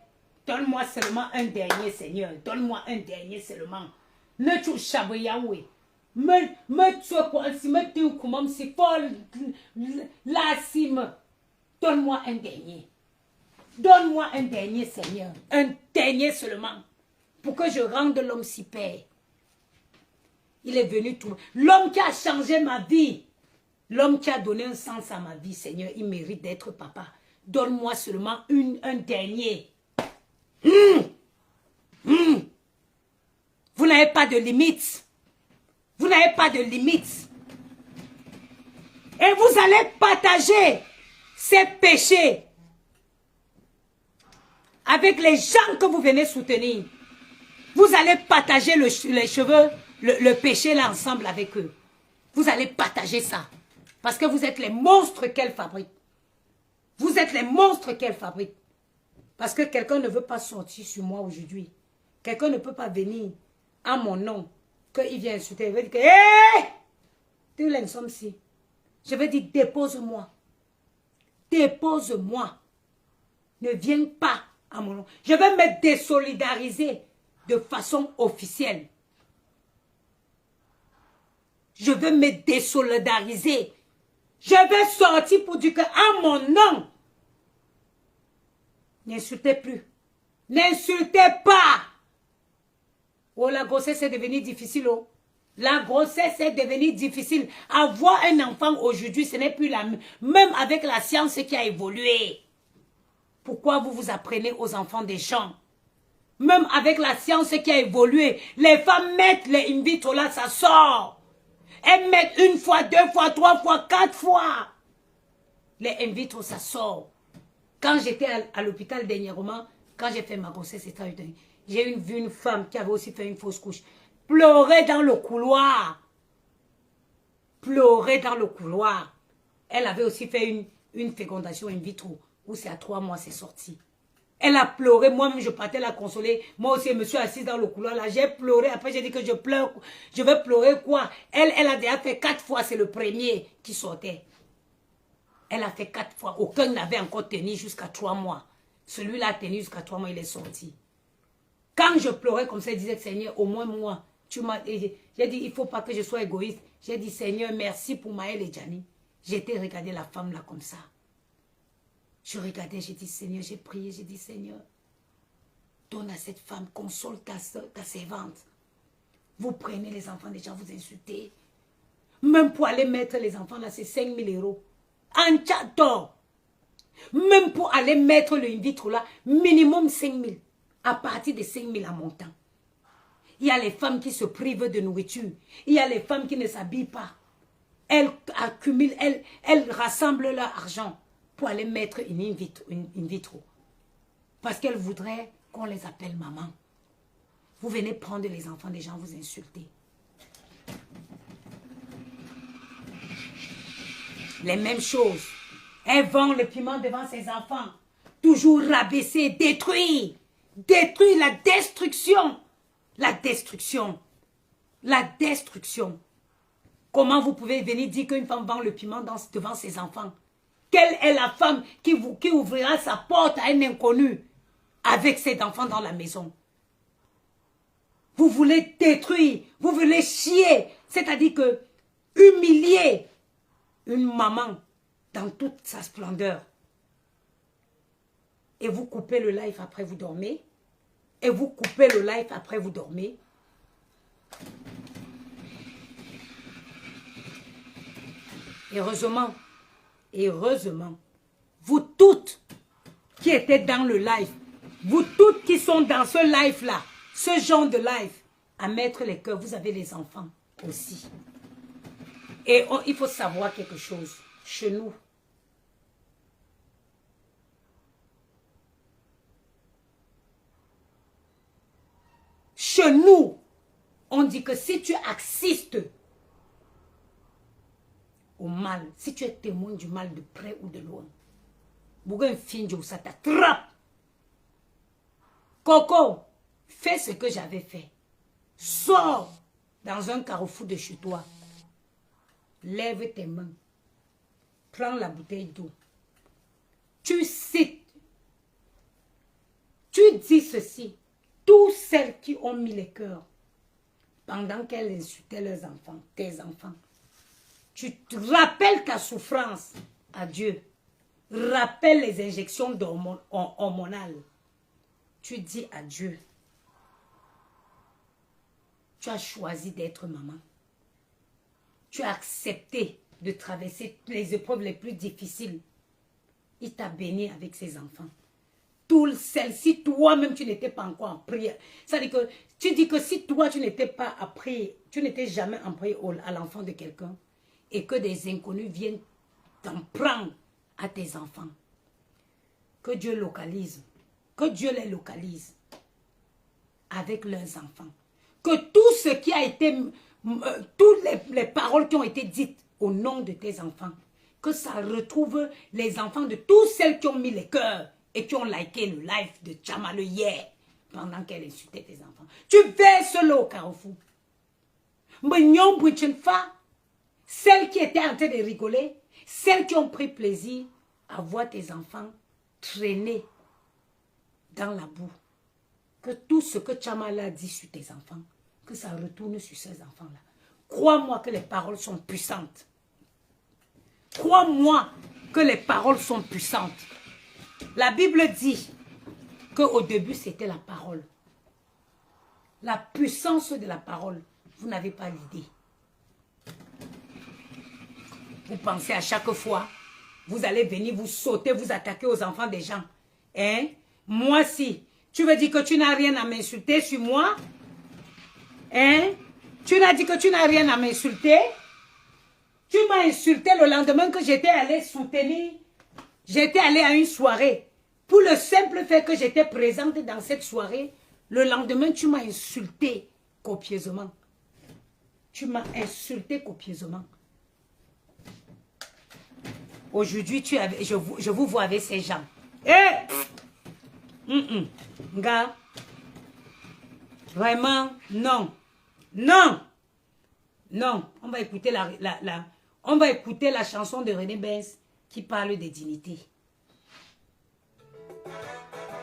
Donne-moi seulement un dernier, Seigneur. Donne-moi un dernier seulement. Ne tu chaboyawe. Me tu quoi si me tu comment si folle la cime. Donne-moi un dernier. Donne-moi un dernier, Seigneur. Un dernier seulement. Pour que je rende l'homme si père. Il est venu tout. L'homme qui a changé ma vie. L'homme qui a donné un sens à ma vie, Seigneur, il mérite d'être papa. Donne-moi seulement un dernier. Vous n'avez pas de limite. Vous n'avez pas de limite. Et vous allez partager ces péchés avec les gens que vous venez soutenir. Vous allez partager les cheveux, le péché là ensemble avec eux. Vous allez partager ça. Parce que vous êtes les monstres qu'elle fabrique. Vous êtes les monstres qu'elle fabrique. Parce que quelqu'un ne veut pas sortir sur moi aujourd'hui. Quelqu'un ne peut pas venir à mon nom. Qu'il vient insulter. Il veut dire que, hé! Tu l'as somme si. Je vais dire, dépose-moi. Dépose-moi. Ne viens pas à mon nom. Je vais me désolidariser de façon officielle. Je vais me désolidariser. Je vais sortir pour dire que à mon nom. N'insultez plus. N'insultez pas. Oh, la grossesse est devenue difficile. Oh. La grossesse est devenue difficile. Avoir un enfant aujourd'hui, ce n'est plus la même. Même avec la science qui a évolué. Pourquoi vous vous apprenez aux enfants des gens? Même avec la science qui a évolué, les femmes mettent les in vitro là, ça sort. Elles mettent une fois, 2 fois, 3 fois, 4 fois. Les in vitro, ça sort. Quand j'étais à l'hôpital dernièrement, quand j'ai fait ma grossesse, j'ai vu une femme qui avait aussi fait une fausse couche. Pleurer dans le couloir. Pleurer dans le couloir. Elle avait aussi fait une fécondation in vitro, où c'est à 3 mois, c'est sorti. Elle a pleuré, moi-même je partais la consoler. Moi aussi, je me suis assise dans le couloir là. J'ai pleuré, après j'ai dit que je pleure. Je vais pleurer quoi? Elle a déjà fait 4 fois, c'est le premier qui sortait. Elle a fait 4 fois. Aucun n'avait encore tenu jusqu'à 3 mois. Celui-là a tenu jusqu'à 3 mois, il est sorti. Quand je pleurais comme ça, je disais, Seigneur, au moins moi, tu m'as... J'ai dit, il ne faut pas que je sois égoïste. J'ai dit, Seigneur, merci pour Maël et Gianni. J'étais regarder la femme là comme ça. Je regardais, j'ai dit, Seigneur, j'ai prié, j'ai dit, Seigneur, donne à cette femme, console ta servante. Vous prenez les enfants des gens, vous insultez. Même pour aller mettre les enfants là, c'est 5 000 €. En tchato. Même pour aller mettre le in vitro là, minimum 5 000. À partir de 5 000 en montant. Il y a les femmes qui se privent de nourriture. Il y a les femmes qui ne s'habillent pas. Elles accumulent, elles rassemblent leur argent pour aller mettre une in vitro. Parce qu'elles voudraient qu'on les appelle maman. Vous venez prendre les enfants des gens, vous insulter. Les mêmes choses. Elles vendent le piment devant ses enfants. Toujours rabaisser, détruire. Détruire, la destruction. La destruction. La destruction. Comment vous pouvez venir dire qu'une femme vend le piment devant ses enfants? Quelle est la femme qui ouvrira sa porte à un inconnu avec ses enfants dans la maison? Vous voulez détruire, vous voulez chier, c'est-à-dire que humilier une maman dans toute sa splendeur. Et vous coupez le live après vous dormez. Et vous coupez le live après vous dormez. Heureusement, vous toutes qui étaient dans le live, vous toutes qui sont dans ce live-là, ce genre de live, à mettre les cœurs, vous avez les enfants aussi. Et il faut savoir quelque chose, chez nous. Chez nous, on dit que si tu assistes au mal, si tu es témoin du mal de près ou de loin, ça t'attrape. Coco, fais ce que j'avais fait. Sors dans un carrefour de chez toi. Lève tes mains. Prends la bouteille d'eau. Tu cites. Tu dis ceci. Tous celles qui ont mis les cœurs pendant qu'elles insultaient leurs enfants, tes enfants. Tu te rappelles ta souffrance à Dieu. Rappelle les injections hormonales. Tu dis à Dieu. Tu as choisi d'être maman. Tu as accepté de traverser les épreuves les plus difficiles. Il t'a béni avec ses enfants. Toutes celles-ci, toi-même, tu n'étais pas encore en prière. C'est-à-dire que tu dis que si toi, tu n'étais pas à prier, tu n'étais jamais en prière à l'enfant de quelqu'un, et que des inconnus viennent t'en prendre à tes enfants, que Dieu localise, que Dieu les localise avec leurs enfants. Que tout ce qui a été, toutes les paroles qui ont été dites au nom de tes enfants, que ça retrouve les enfants de toutes celles qui ont mis les cœurs et qui ont liké le live de Tchamale hier, pendant qu'elle insultait tes enfants. Tu verses l'eau au carrefour. Celles qui étaient en train de rigoler, celles qui ont pris plaisir à voir tes enfants traîner dans la boue. Que tout ce que Tchamale a dit sur tes enfants, que ça retourne sur ces enfants-là. Crois-moi que les paroles sont puissantes. Crois-moi que les paroles sont puissantes. La Bible dit qu'au début, c'était la parole. La puissance de la parole, vous n'avez pas l'idée. Vous pensez à chaque fois, vous allez venir vous sauter, vous attaquer aux enfants des gens. Hein? Moi, si. Tu veux dire que tu n'as rien à m'insulter sur moi? Hein? Tu n'as dit que tu n'as rien à m'insulter? Tu m'as insulté le lendemain que j'étais allée soutenir. J'étais allée à une soirée. Pour le simple fait que j'étais présente dans cette soirée, le lendemain, tu m'as insulté copieusement. Tu m'as insulté copieusement. Aujourd'hui, je vous vois avec ces gens. Gars, vraiment, non. Non. Non. On va écouter on va écouter la chanson de René Benz qui parle de dignité.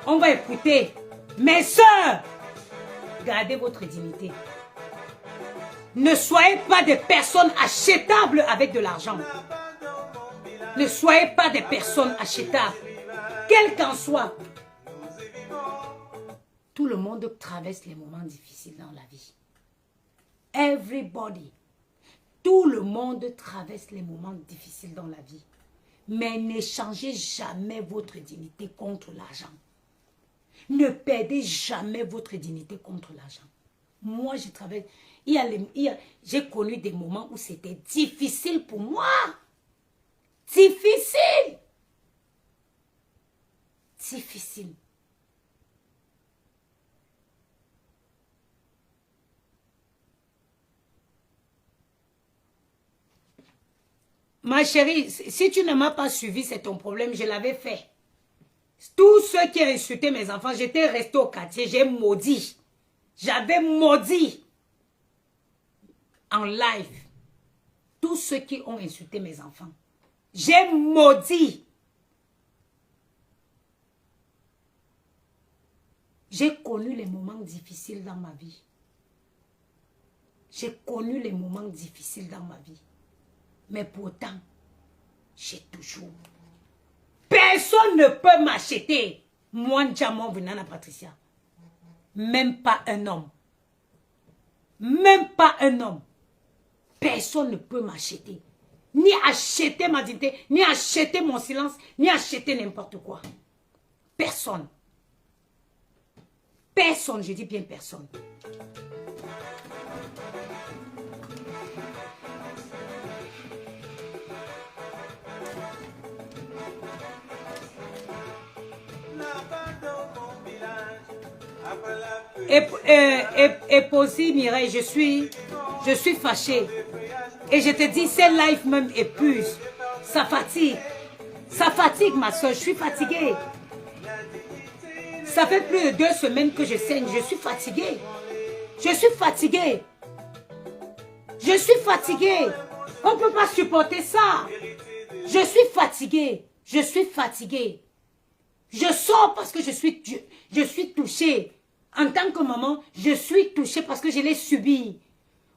On va écouter. Mes sœurs, gardez votre dignité. Ne soyez pas des personnes achetables avec de l'argent. Ne soyez pas des personnes achetables. Quel qu'en soit. Tout le monde traverse les moments difficiles dans la vie. Everybody. Tout le monde traverse les moments difficiles dans la vie. Mais n'échangez jamais votre dignité contre l'argent. Ne perdez jamais votre dignité contre l'argent. Moi, je travaille. J'ai connu des moments où c'était difficile pour moi. Difficile. Difficile. Ma chérie, si tu ne m'as pas suivi, c'est ton problème, je l'avais fait. Tous ceux qui ont insulté mes enfants, j'étais resté au quartier, j'ai maudit. J'avais maudit en live tous ceux qui ont insulté mes enfants. J'ai maudit. J'ai connu les moments difficiles dans ma vie. J'ai connu les moments difficiles dans ma vie. Mais pourtant, j'ai toujours... Personne ne peut m'acheter. Moi, Ndiamon Venana Patricia. Même pas un homme. Même pas un homme. Personne ne peut m'acheter. Ni acheter ma dignité, ni acheter mon silence, ni acheter n'importe quoi. Personne. Personne, je dis bien personne. Et Posy Mireille, je suis fâchée. Et je te dis, ces lives même épuisent. Ça fatigue. Ça fatigue, ma soeur. Je suis fatiguée. Ça fait plus de 2 semaines que je saigne. Je suis fatiguée. Je suis fatiguée. Je suis fatiguée. On ne peut pas supporter ça. Je suis fatiguée. Je suis fatiguée. Je sors parce que je suis touchée. En tant que maman, je suis touchée parce que je l'ai subi.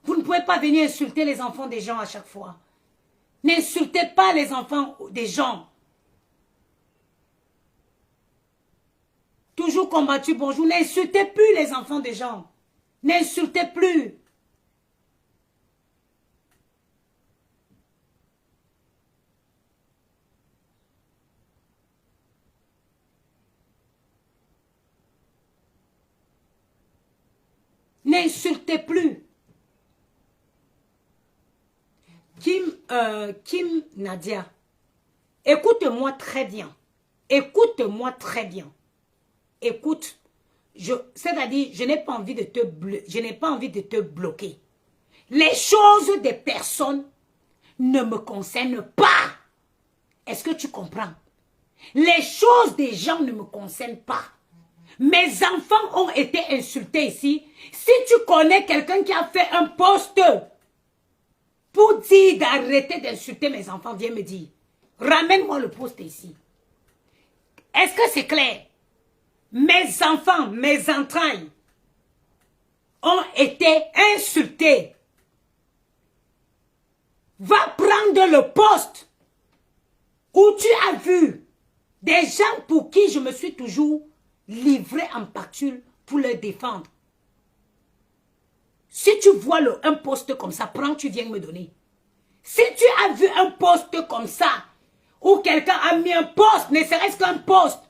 Vous ne pouvez pas venir insulter les enfants des gens à chaque fois. N'insultez pas les enfants des gens. Toujours combattu, bonjour. N'insultez plus les enfants des gens. N'insultez plus. N'insultez plus. Kim Nadia, écoute-moi très bien. Écoute-moi très bien. Écoute, c'est-à-dire, je n'ai pas envie de te bloquer. Les choses des personnes ne me concernent pas. Est-ce que tu comprends? Les choses des gens ne me concernent pas. Mes enfants ont été insultés ici. Si tu connais quelqu'un qui a fait un post pour dire d'arrêter d'insulter mes enfants, viens me dire. Ramène-moi le post ici. Est-ce que c'est clair? Mes enfants, mes entrailles ont été insultés. Va prendre le poste où tu as vu des gens pour qui je me suis toujours livré en pâture pour les défendre. Si tu vois un poste comme ça, prends, tu viens me donner. Si tu as vu un poste comme ça, où quelqu'un a mis un poste, ne serait-ce qu'un poste,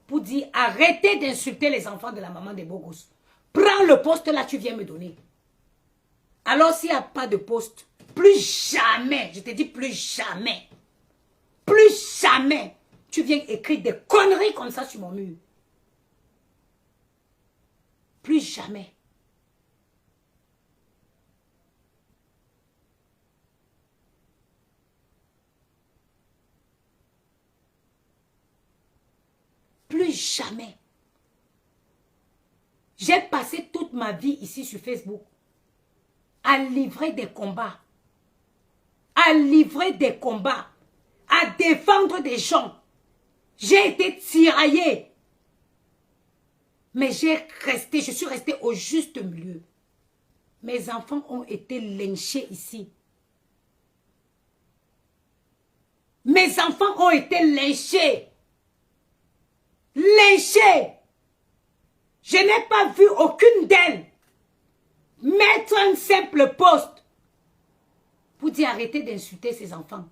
pour dire arrêtez d'insulter les enfants de la maman des beaux gosses. Prends le poste là, tu viens me donner. Alors s'il n'y a pas de poste, plus jamais, je te dis plus jamais, tu viens écrire des conneries comme ça sur mon mur. Plus jamais. Plus jamais. J'ai passé toute ma vie ici sur Facebook à livrer des combats. À livrer des combats. À défendre des gens. J'ai été tiraillée. Mais je suis restée au juste milieu. Mes enfants ont été lynchés ici. Mes enfants ont été lynchés. Lynchés. Je n'ai pas vu aucune d'elles mettre un simple poste pour dire arrêtez d'insulter ces enfants.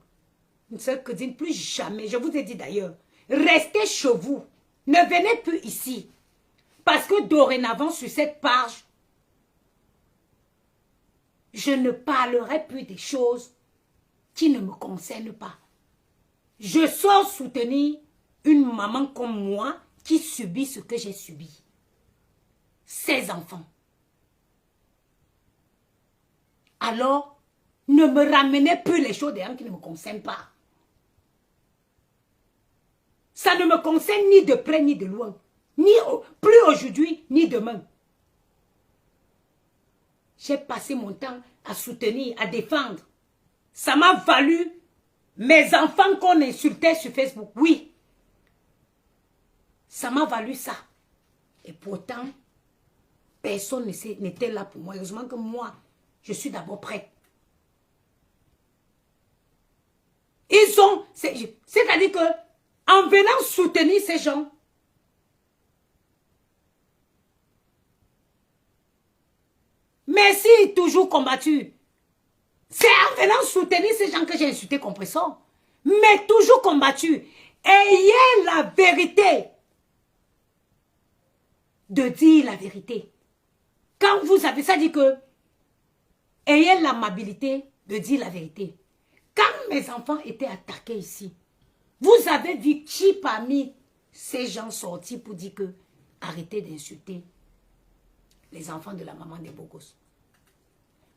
Une seule que dit plus jamais. Je vous ai dit d'ailleurs, restez chez vous. Ne venez plus ici. Parce que dorénavant sur cette page, je ne parlerai plus des choses qui ne me concernent pas. Je sors soutenir une maman comme moi qui subit ce que j'ai subi. 16 enfants. Alors, ne me ramenez plus les choses des gens qui ne me concernent pas. Ça ne me concerne ni de près ni de loin. Plus aujourd'hui, ni demain. J'ai passé mon temps à soutenir, à défendre. Ça m'a valu Mes enfants qu'on insultait sur Facebook, oui. Ça m'a valu ça. Et pourtant, personne n'était là pour moi. Heureusement que moi, je suis d'abord prête. Ils ont, c'est-à-dire que, en venant soutenir ces gens, merci, toujours combattu. C'est en venant soutenir ces gens que j'ai insulté Compressor. Mais toujours combattu. Ayez la vérité. De dire la vérité. Quand vous avez ça, dit que ayez l'amabilité de dire la vérité. Quand mes enfants étaient attaqués ici, vous avez vu qui parmi ces gens sortis pour dire que arrêtez d'insulter les enfants de la maman des beaux gosses.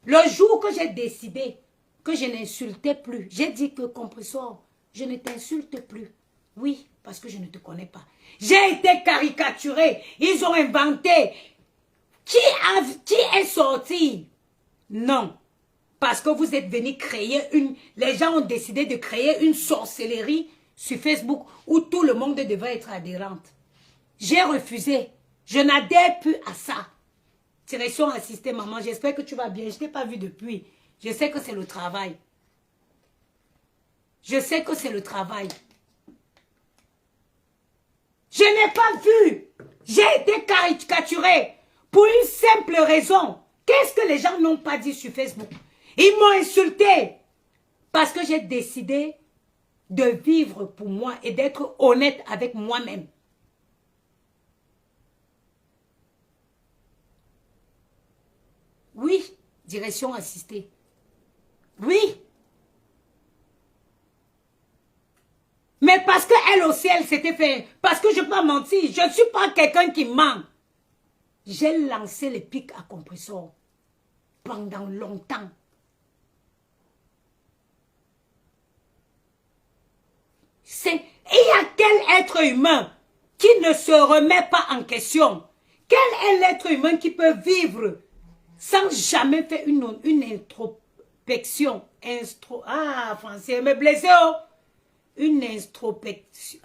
Le jour que j'ai décidé que je n'insultais plus, j'ai dit que Compressor, je ne t'insulte plus. Oui, parce que je ne te connais pas. J'ai été caricaturé. Ils ont inventé. Qui est sorti? Non. Parce que vous êtes venu créer les gens ont décidé de créer une sorcellerie sur Facebook où tout le monde devait être adhérente. J'ai refusé. Je n'adhère plus à ça. Direction assistée, maman. J'espère que tu vas bien. Je ne t'ai pas vu depuis. Je sais que c'est le travail. Je sais que c'est le travail. Je n'ai pas vu. J'ai été caricaturé pour une simple raison. Qu'est-ce que les gens n'ont pas dit sur Facebook? Ils m'ont insulté parce que j'ai décidé de vivre pour moi et d'être honnête avec moi-même. Oui, direction assistée. Oui. Mais parce qu'elle aussi, elle s'était fait... Parce que je ne peux pas mentir. Je ne suis pas quelqu'un qui ment. J'ai lancé les pics à Compressor pendant longtemps. Il y a quel être humain qui ne se remet pas en question? Quel est l'être humain qui peut vivre sans jamais faire une introspection? Français, me blessé, oh! Une introspection.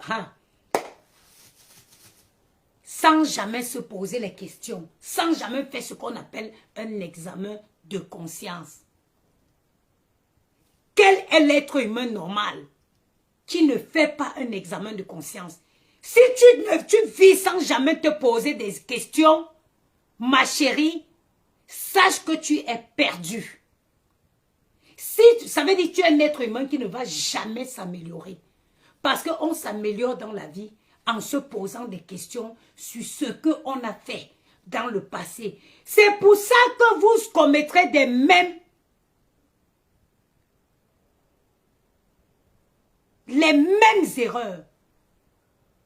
Sans jamais se poser les questions. Sans jamais faire ce qu'on appelle un examen de conscience. Quel est l'être humain normal qui ne fait pas un examen de conscience? Si tu vis sans jamais te poser des questions, ma chérie, sache que tu es perdu. Ça veut dire que tu es un être humain qui ne va jamais s'améliorer. Parce qu'on s'améliore dans la vie en se posant des questions sur ce qu'on a fait dans le passé. C'est pour ça que vous commettrez les mêmes erreurs.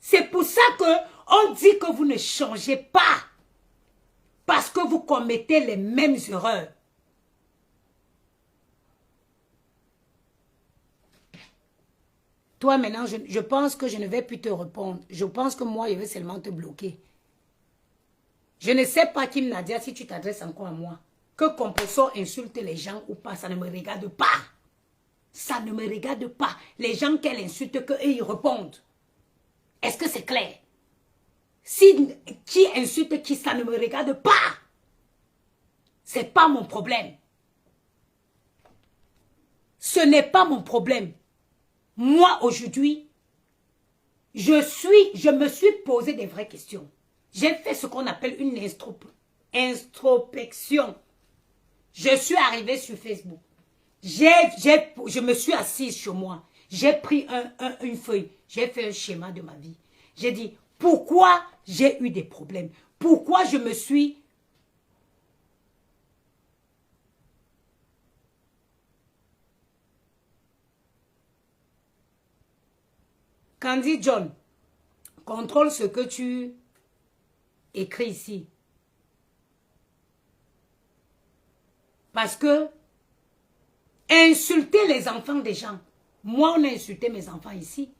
C'est pour ça qu'on dit que vous ne changez pas. Parce que vous commettez les mêmes erreurs. Toi, maintenant, je pense que je ne vais plus te répondre. Je pense que moi, je vais seulement te bloquer. Je ne sais pas, Kim Nadia, si tu t'adresses encore à moi. Que Compressor insulte les gens ou pas, ça ne me regarde pas. Ça ne me regarde pas. Les gens qu'elle insulte, qu'eux, ils répondent. Est-ce que c'est clair? Qui insulte qui, ça ne me regarde pas. C'est pas mon problème. Ce n'est pas mon problème. Moi, aujourd'hui, je me suis posé des vraies questions. J'ai fait ce qu'on appelle une introspection. Je suis arrivée sur Facebook. Je me suis assise sur moi. J'ai pris une feuille. J'ai fait un schéma de ma vie. J'ai dit, pourquoi j'ai eu des problèmes? Pourquoi je me suis... Candy John, contrôle ce que tu écris ici. Parce que insulter les enfants des gens. Moi, on a insulté mes enfants ici.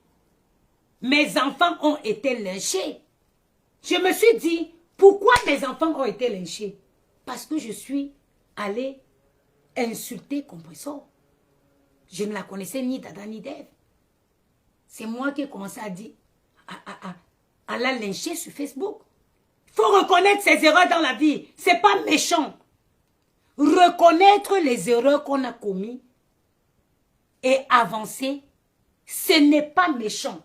Mes enfants ont été lynchés. Je me suis dit, pourquoi mes enfants ont été lynchés? Parce que je suis allée insulter Compressor. Je ne la connaissais ni d'Adam ni d'Ève. C'est moi qui ai commencé à dire, à la lyncher sur Facebook. Il faut reconnaître ses erreurs dans la vie. C'est pas méchant. Reconnaître les erreurs qu'on a commises et avancer, ce n'est pas méchant.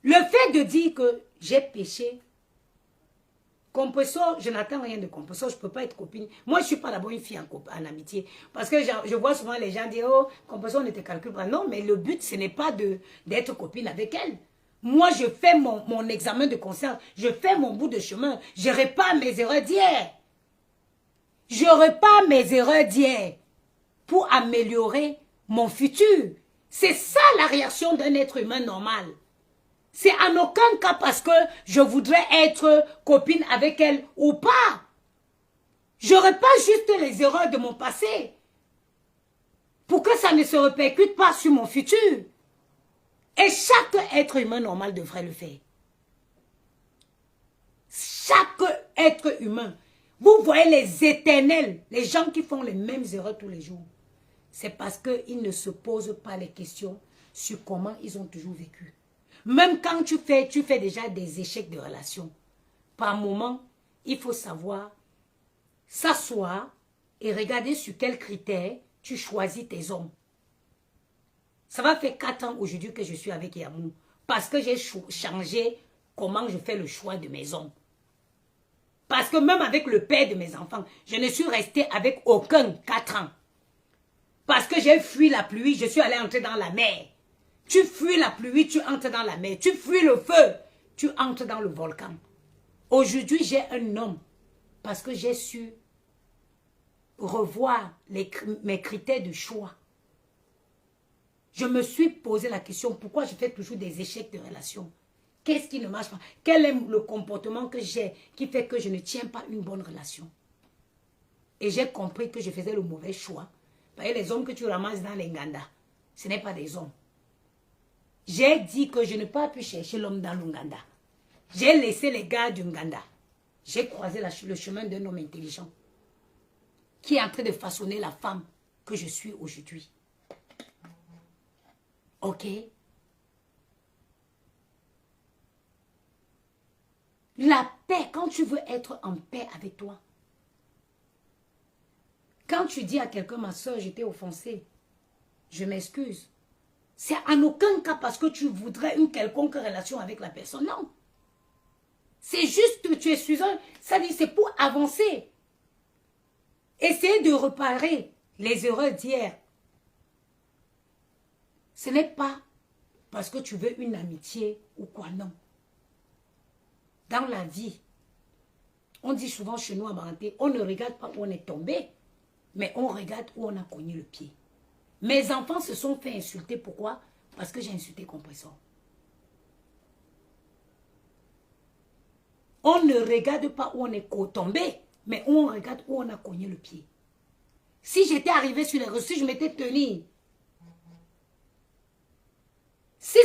Le fait de dire que j'ai péché, Compressor, je n'attends rien de Compressor, je ne peux pas être copine. Moi, je ne suis pas d'abord une fille en amitié. Parce que je vois souvent les gens dire, oh, Compressor ne te calcule pas. Non, mais le but, ce n'est pas d'être copine avec elle. Moi, je fais mon examen de conscience. Je fais mon bout de chemin. Je répare mes erreurs d'hier. Je répare mes erreurs d'hier pour améliorer mon futur. C'est ça la réaction d'un être humain normal. C'est en aucun cas parce que je voudrais être copine avec elle ou pas. Je répare juste les erreurs de mon passé pour que ça ne se répercute pas sur mon futur. Et chaque être humain normal devrait le faire. Chaque être humain. Vous voyez les éternels, les gens qui font les mêmes erreurs tous les jours. C'est parce qu'ils ne se posent pas les questions sur comment ils ont toujours vécu. Même quand tu fais déjà des échecs de relation. Par moment, il faut savoir s'asseoir et regarder sur quels critères tu choisis tes hommes. Ça va faire 4 ans aujourd'hui que je suis avec Yamou. Parce que j'ai changé comment je fais le choix de mes hommes. Parce que même avec le père de mes enfants, je ne suis restée avec aucun 4 ans. Parce que j'ai fui la pluie, je suis allée entrer dans la mer. Tu fuis la pluie, tu entres dans la mer. Tu fuis le feu, tu entres dans le volcan. Aujourd'hui, j'ai un homme parce que j'ai su revoir mes critères de choix. Je me suis posé la question, pourquoi je fais toujours des échecs de relation? Qu'est-ce qui ne marche pas? Quel est le comportement que j'ai qui fait que je ne tiens pas une bonne relation? Et j'ai compris que je faisais le mauvais choix. Vous voyez, les hommes que tu ramasses dans les Nganda, ce n'est pas des hommes. J'ai dit que je n'ai pas pu chercher l'homme dans l'Ouganda. J'ai laissé les gars du Nganda. J'ai croisé le chemin d'un homme intelligent qui est en train de façonner la femme que je suis aujourd'hui. Ok? La paix, quand tu veux être en paix avec toi. Quand tu dis à quelqu'un, ma soeur, j'étais offensée, je m'excuse. C'est en aucun cas parce que tu voudrais une quelconque relation avec la personne. Non. C'est juste que tu es suivant. Ça dit, c'est pour avancer. Essayer de réparer les erreurs d'hier. Ce n'est pas parce que tu veux une amitié ou quoi, non. Dans la vie, on dit souvent chez nous à Maranté, on ne regarde pas où on est tombé, mais on regarde où on a cogné le pied. Mes enfants se sont fait insulter. Pourquoi? Parce que j'ai insulté Compressor. On ne regarde pas où on est tombé, mais on regarde où on a cogné le pied. Si j'étais arrivé sur les reçus, je m'étais tenu. Si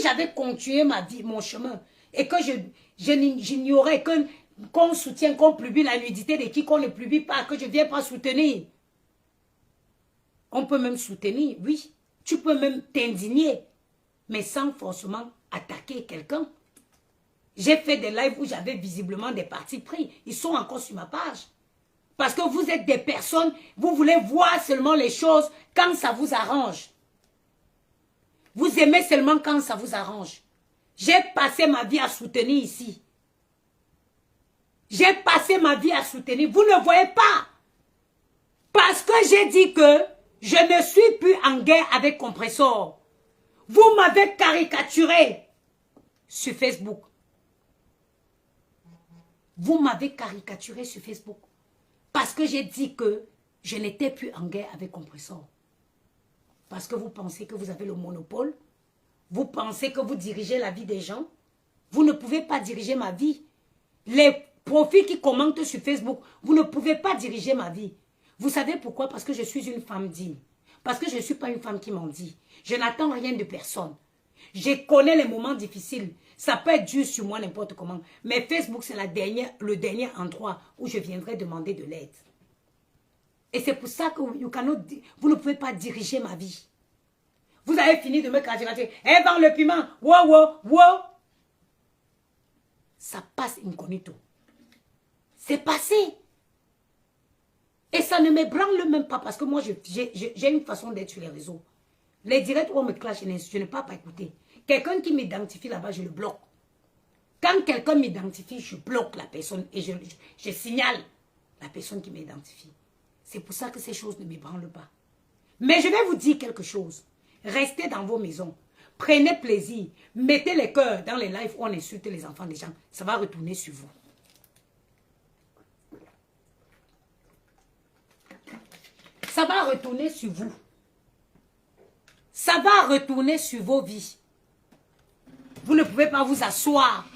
j'avais continué ma vie, mon chemin, et que j'ignorais qu'on soutient, qu'on publie la nudité de qui qu'on ne publie pas, que je ne viens pas soutenir. On peut même soutenir, oui. Tu peux même t'indigner, mais sans forcément attaquer quelqu'un. J'ai fait des lives où j'avais visiblement des partis pris. Ils sont encore sur ma page. Parce que vous êtes des personnes, vous voulez voir seulement les choses quand ça vous arrange. Vous aimez seulement quand ça vous arrange. J'ai passé ma vie à soutenir ici. J'ai passé ma vie à soutenir. Vous ne voyez pas. Parce que j'ai dit que je ne suis plus en guerre avec Compressor. Vous m'avez caricaturé sur Facebook. Vous m'avez caricaturé sur Facebook. Parce que j'ai dit que je n'étais plus en guerre avec Compressor. Parce que vous pensez que vous avez le monopole. Vous pensez que vous dirigez la vie des gens. Vous ne pouvez pas diriger ma vie. Les profils qui commentent sur Facebook, vous ne pouvez pas diriger ma vie. Vous savez pourquoi? Parce que je suis une femme digne. Parce que je ne suis pas une femme qui mendie. Je n'attends rien de personne. Je connais les moments difficiles. Ça peut être dur sur moi n'importe comment. Mais Facebook, c'est le dernier endroit où je viendrai demander de l'aide. Et c'est pour ça que vous ne pouvez pas diriger ma vie. Vous avez fini de me cracher. Eh, vends le piment. Wow, wow, wow. Ça passe incognito. C'est passé. Et ça ne m'ébranle même pas parce que moi, j'ai une façon d'être sur les réseaux. Les directs où on me clash, je n'ai pas écouté. Quelqu'un qui m'identifie là-bas, je le bloque. Quand quelqu'un m'identifie, je bloque la personne et je signale la personne qui m'identifie. C'est pour ça que ces choses ne m'ébranlent pas. Mais je vais vous dire quelque chose. Restez dans vos maisons. Prenez plaisir. Mettez les cœurs dans les lives où on insulte les enfants des gens. Ça va retourner sur vous. Ça va retourner sur vous. Ça va retourner sur vos vies. Vous ne pouvez pas vous asseoir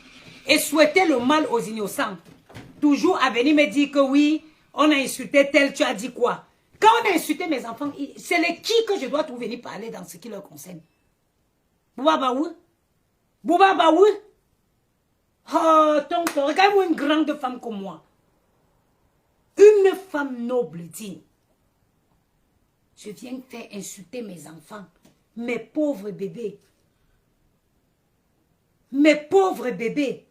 et souhaiter le mal aux innocents. Toujours à venir me dire que oui, on a insulté tel, tu as dit quoi? Quand on a insulté mes enfants, c'est les qui que je dois tout venir parler dans ce qui leur concerne? Bouba Baoui? Bouba Baoui? Oh, tonton, regarde-moi une grande femme comme moi. Une femme noble, digne. Je viens faire insulter mes enfants, mes pauvres bébés. Mes pauvres bébés.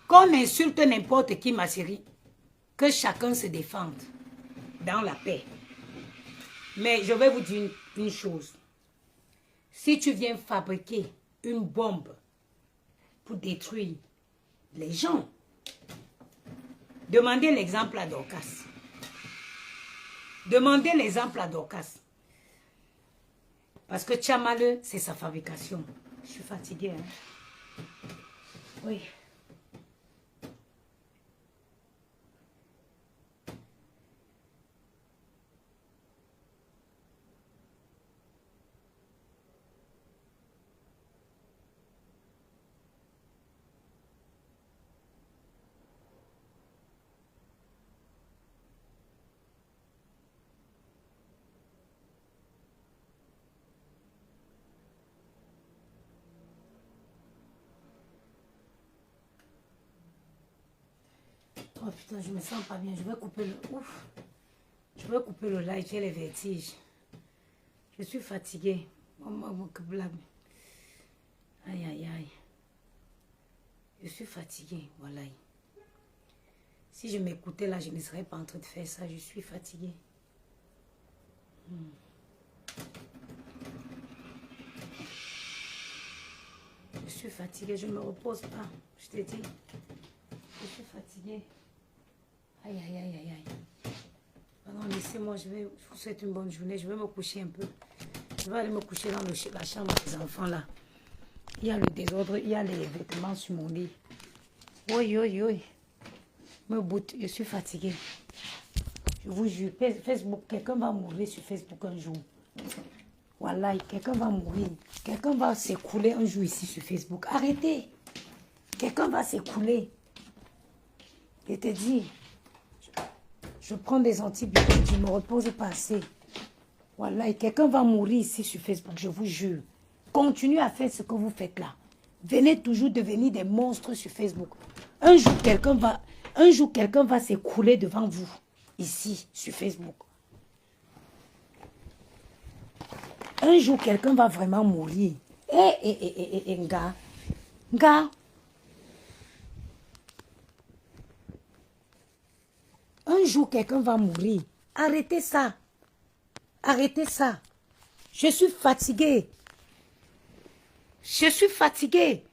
Qu'on insulte n'importe qui, ma chérie, que chacun se défende dans la paix. Mais je vais vous dire une chose. Si tu viens fabriquer une bombe pour détruire les gens, demandez l'exemple à Dorcas. Demandez l'exemple à Dorcas. Parce que Tchamale, c'est sa fabrication. Je suis fatiguée. Hein? Oui. Oh putain, je me sens pas bien. Je vais couper le... Ouf. Je vais couper le live, j'ai les vertiges. Je suis fatiguée. Oh, que blague. Aïe, aïe, aïe. Je suis fatiguée, voilà. Si je m'écoutais là, je ne serais pas en train de faire ça. Je suis fatiguée. Je suis fatiguée, je ne me repose pas. Je te dis. Je suis fatiguée. Aïe, aïe, aïe, aïe, aïe. Pardon, laissez-moi, je vous souhaite une bonne journée. Je vais me coucher un peu. Je vais aller me coucher dans la chambre des enfants là. Il y a le désordre, il y a les vêtements sur mon lit. Oui, oui, oui. Me boute, je suis fatiguée. Je vous jure, Facebook, quelqu'un va mourir sur Facebook un jour. Voilà, quelqu'un va mourir. Quelqu'un va s'écrouler un jour ici sur Facebook. Arrêtez. Quelqu'un va s'écrouler. Je te dis, je prends des antibiotiques, je ne me repose pas assez. Voilà, quelqu'un va mourir ici sur Facebook, je vous jure. Continuez à faire ce que vous faites là. Venez toujours devenir des monstres sur Facebook. Un jour, quelqu'un va s'écrouler devant vous, ici, sur Facebook. Un jour, quelqu'un va vraiment mourir. Nga. Un jour, quelqu'un va mourir. Arrêtez ça. Arrêtez ça. Je suis fatiguée. Je suis fatiguée.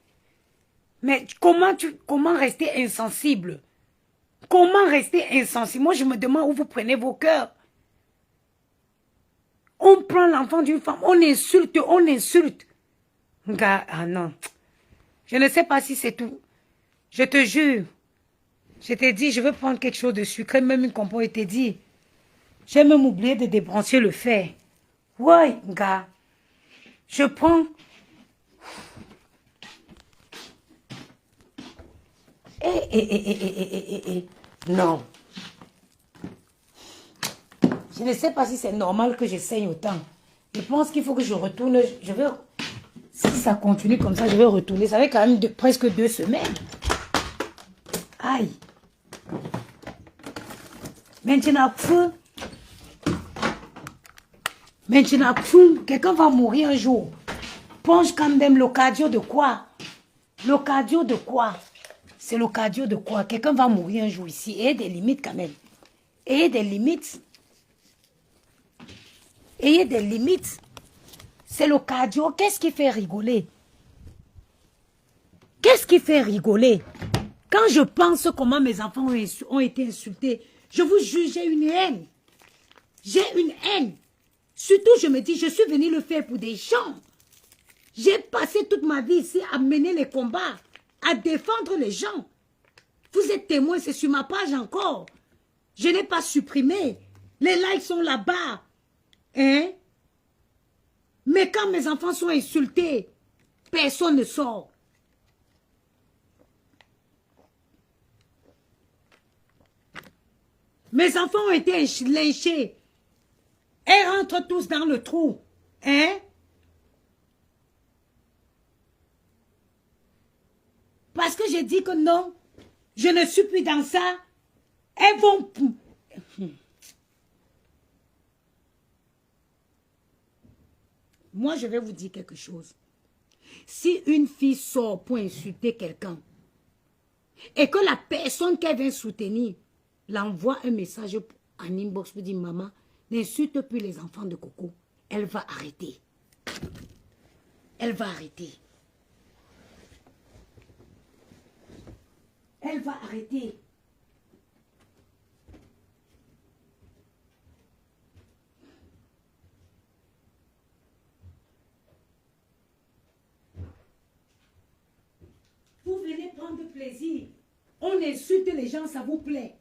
Mais comment rester insensible? Comment rester insensible? Moi, je me demande où vous prenez vos cœurs. On prend l'enfant d'une femme, on insulte, on insulte. Gars, ah non. Je ne sais pas si c'est tout. Je te jure. Je t'ai dit, je veux prendre quelque chose de sucré, même une compote, et t'ai dit. J'ai même oublié de débrancher le fer. Ouais, gars. Je prends... Non. Je ne sais pas si c'est normal que je saigne autant. Je pense qu'il faut que je retourne. Je vais, si ça continue comme ça, je vais retourner. Ça fait quand même presque 2 semaines. Aïe. Maintenant, fou. Maintenant, fou. Quelqu'un va mourir un jour. Ponge quand même le cardio de quoi? Le cardio de quoi? C'est le cardio de quoi? Quelqu'un va mourir un jour ici. Ayez des limites quand même. Ayez des limites. Ayez des limites. C'est le cardio. Qu'est-ce qui fait rigoler? Qu'est-ce qui fait rigoler? Quand je pense comment mes enfants ont été insultés, je vous jure, j'ai une haine. J'ai une haine. Surtout, je me dis, je suis venu le faire pour des gens. J'ai passé toute ma vie ici à mener les combats, à défendre les gens. Vous êtes témoins, c'est sur ma page encore. Je n'ai pas supprimé. Les likes sont là-bas. Hein? Mais quand mes enfants sont insultés, personne ne sort. Mes enfants ont été lynchés. Ils rentrent tous dans le trou. Hein? Parce que j'ai dit que non, je ne suis plus dans ça. Elles vont... Moi, je vais vous dire quelque chose. Si une fille sort pour insulter quelqu'un et que la personne qu'elle vient soutenir l'envoie un message en inbox pour dire « Maman, n'insulte plus les enfants de Coco », elle va arrêter. Elle va arrêter. Elle va arrêter. Vous venez prendre plaisir. On insulte les gens, ça vous plaît.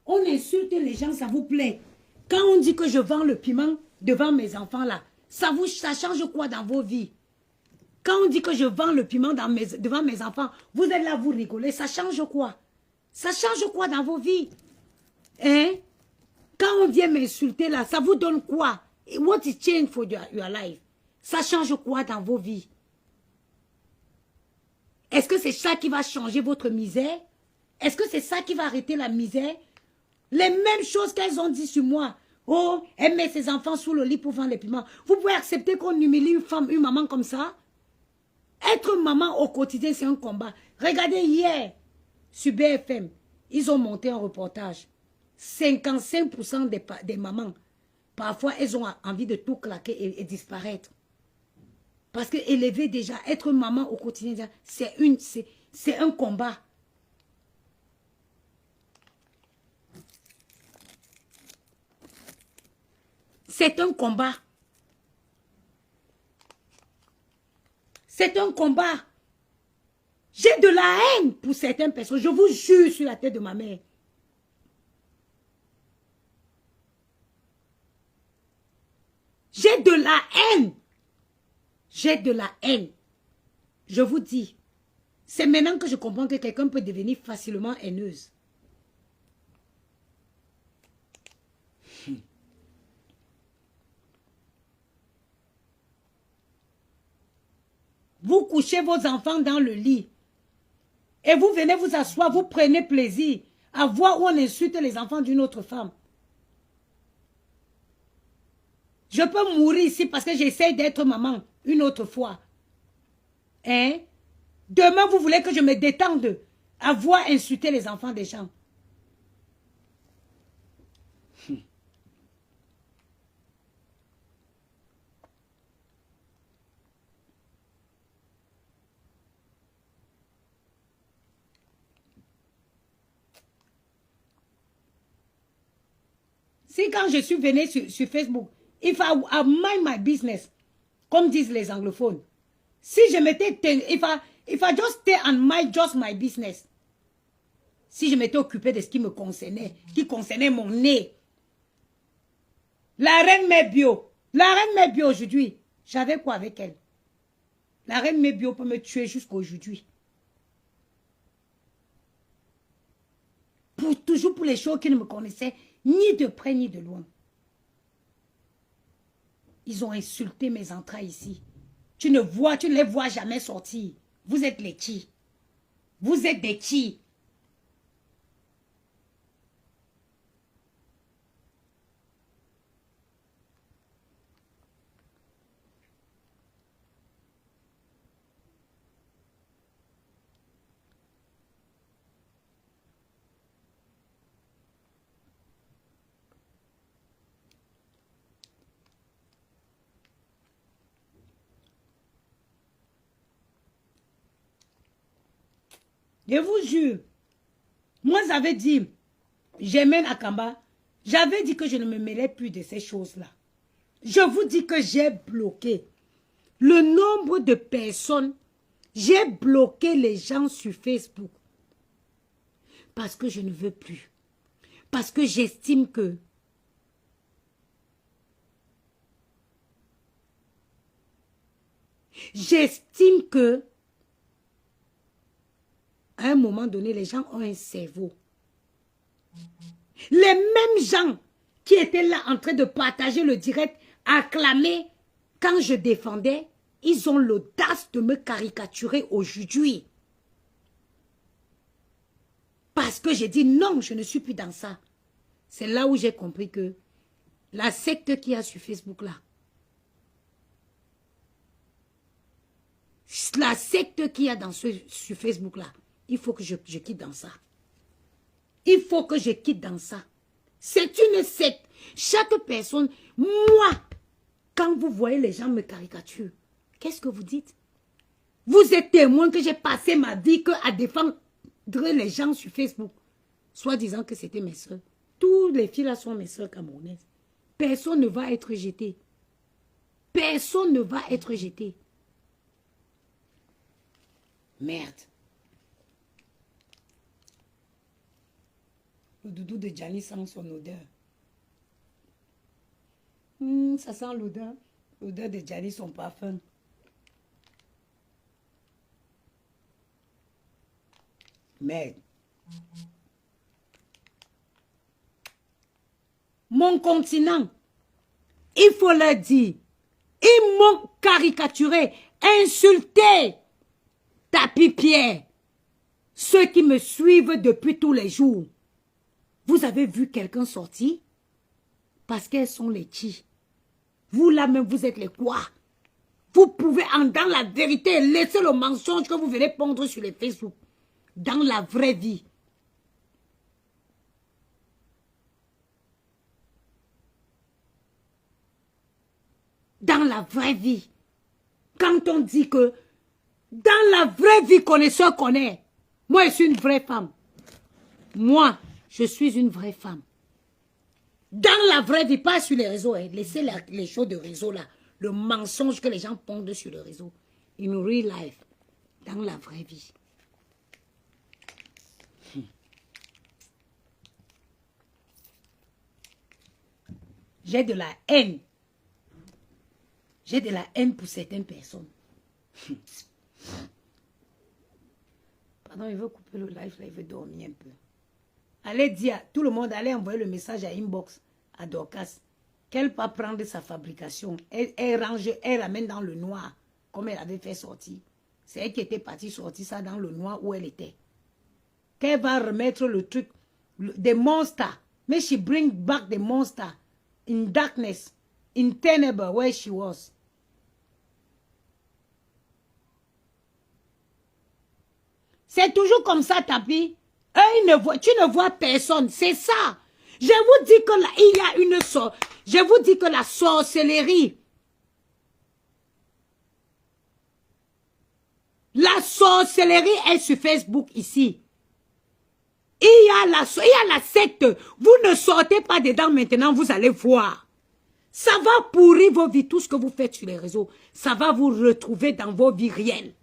On insulte les gens, ça vous plaît. Quand on dit que je vends le piment devant mes enfants là, ça change quoi dans vos vies? Quand on dit que je vends le piment devant mes enfants, vous êtes là, vous rigolez, ça change quoi? Ça change quoi dans vos vies? Hein? Quand on vient m'insulter là, ça vous donne quoi? What is change for your life? Ça change quoi dans vos vies? Est-ce que c'est ça qui va changer votre misère? Est-ce que c'est ça qui va arrêter la misère? Les mêmes choses qu'elles ont dit sur moi. Oh, elle met ses enfants sous le lit pour vendre les piments. Vous pouvez accepter qu'on humilie une femme, une maman comme ça? Être maman au quotidien, c'est un combat. Regardez hier, sur BFM, ils ont monté un reportage. 55% des mamans, parfois, elles ont envie de tout claquer et disparaître. Parce que élever déjà, être maman au quotidien, c'est un combat. C'est un combat. C'est un combat. J'ai de la haine pour certaines personnes. Je vous jure sur la tête de ma mère. J'ai de la haine. J'ai de la haine. Je vous dis, c'est maintenant que je comprends que quelqu'un peut devenir facilement haineuse. Vous couchez vos enfants dans le lit. Et vous venez vous asseoir, vous prenez plaisir à voir où on insulte les enfants d'une autre femme. Je peux mourir ici parce que j'essaie d'être maman une autre fois. Hein? Demain, vous voulez que je me détende à voir insulter les enfants des gens. Si quand je suis venue sur Facebook, if I mind my business, comme disent les anglophones, si je m'étais, if I just stay and mind just my business, si je m'étais occupé de ce qui me concernait, qui concernait mon nez, la reine Mère Bio aujourd'hui, j'avais quoi avec elle? La reine Mère Bio peut me tuer jusqu'à aujourd'hui. Toujours pour les choses qui ne me connaissaient ni de près ni de loin. Ils ont insulté mes entrailles ici. Tu ne les vois jamais sortir. Vous êtes les chi. Vous êtes des chi. Je vous jure, moi j'avais dit, j'aimais Nakamba, j'avais dit que je ne me mêlais plus de ces choses-là. Je vous dis que j'ai bloqué le nombre de personnes, j'ai bloqué les gens sur Facebook. Parce que je ne veux plus. Parce que j'estime que à un moment donné, les gens ont un cerveau. Les mêmes gens qui étaient là en train de partager le direct, acclamer quand je défendais, ils ont l'audace de me caricaturer aujourd'hui. Parce que j'ai dit non, je ne suis plus dans ça. C'est là où j'ai compris que la secte qu'il y a sur Facebook là, la secte qu'il y a sur Facebook là, il faut que je quitte dans ça. Il faut que je quitte dans ça. C'est une secte. Chaque personne, moi, quand vous voyez les gens me caricaturent, qu'est-ce que vous dites? Vous êtes témoin que j'ai passé ma vie à défendre les gens sur Facebook, soit disant que c'était mes soeurs. Toutes les filles là sont mes soeurs camerounaises. Personne ne va être jeté. Personne ne va être jeté. Merde. Le doudou de Gianni sent son odeur. Ça sent l'odeur. L'odeur de Gianni, son parfum. Merde. Mon continent, il faut leur dire, ils m'ont caricaturé, insulté, tapis Pierre. Ceux qui me suivent depuis tous les jours. Vous avez vu quelqu'un sortir? Parce qu'elles sont les chi. Vous là même, vous êtes les quoi? Vous pouvez, dans la vérité, laisser le mensonge que vous venez pondre sur les Facebook. Dans la vraie vie. Dans la vraie vie. Quand on dit que dans la vraie vie, connaisseur connaît. Moi, je suis une vraie femme. Moi, je suis une vraie femme. Dans la vraie vie, pas sur les réseaux. Hein. Laissez les choses de réseau là. Le mensonge que les gens pondent sur le réseau. In real life. Dans la vraie vie. J'ai de la haine. J'ai de la haine pour certaines personnes. Pardon, il veut couper le live, là, il veut dormir un peu. Allez dire, tout le monde, allez envoyer le message à Inbox, à Dorcas, qu'elle va prendre sa fabrication. Elle range, elle ramène dans le noir, comme elle avait fait sortir. C'est elle qui était partie sortir ça dans le noir où elle était. Qu'elle va remettre le truc, des monstres. Mais she bring back the monster in darkness, in tenable where she was. C'est toujours comme ça, Tapi. Eux, tu ne vois personne. C'est ça. Je vous dis que là, il y a une sorte. Je vous dis que la sorcellerie. La sorcellerie est sur Facebook ici. Il y a la secte. Vous ne sortez pas dedans maintenant, vous allez voir. Ça va pourrir vos vies, tout ce que vous faites sur les réseaux. Ça va vous retrouver dans vos vies réelles.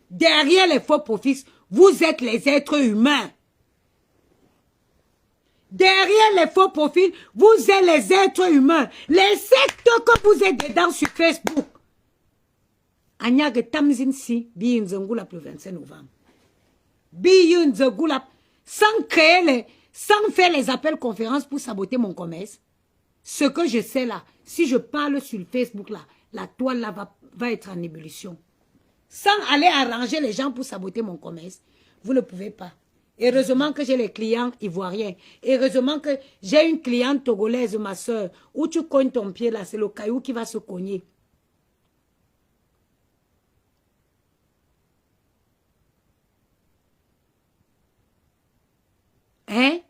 Derrière les faux profils, vous êtes les êtres humains. Derrière les faux profils, vous êtes les êtres humains. Les sectes que vous êtes dedans sur Facebook. Anyag Tamzin si, bi Nzangula le 25 novembre. Bi Nzangula, sans faire les appels conférences pour saboter mon commerce. Ce que je sais là, si je parle sur le Facebook là, la toile là va être en ébullition. Sans aller arranger les gens pour saboter mon commerce, vous ne pouvez pas. Heureusement que j'ai les clients ivoiriens. Heureusement que j'ai une cliente togolaise, ma soeur, où tu cognes ton pied là, c'est le caillou qui va se cogner. Hein?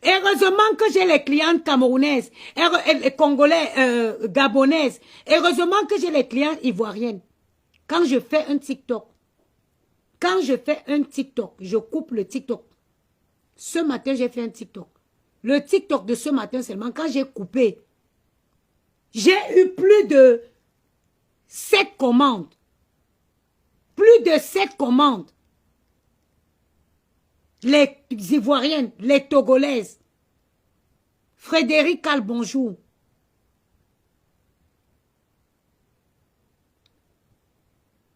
Heureusement que j'ai les clientes camerounaises, les congolais, gabonaises. Heureusement que j'ai les clientes ivoiriennes. Quand je fais un TikTok, je coupe le TikTok. Ce matin, j'ai fait un TikTok. Le TikTok de ce matin seulement, quand j'ai coupé, j'ai eu plus de 7 commandes. Plus de 7 commandes. Les Ivoiriennes, les Togolaises. Frédéric Cal, bonjour.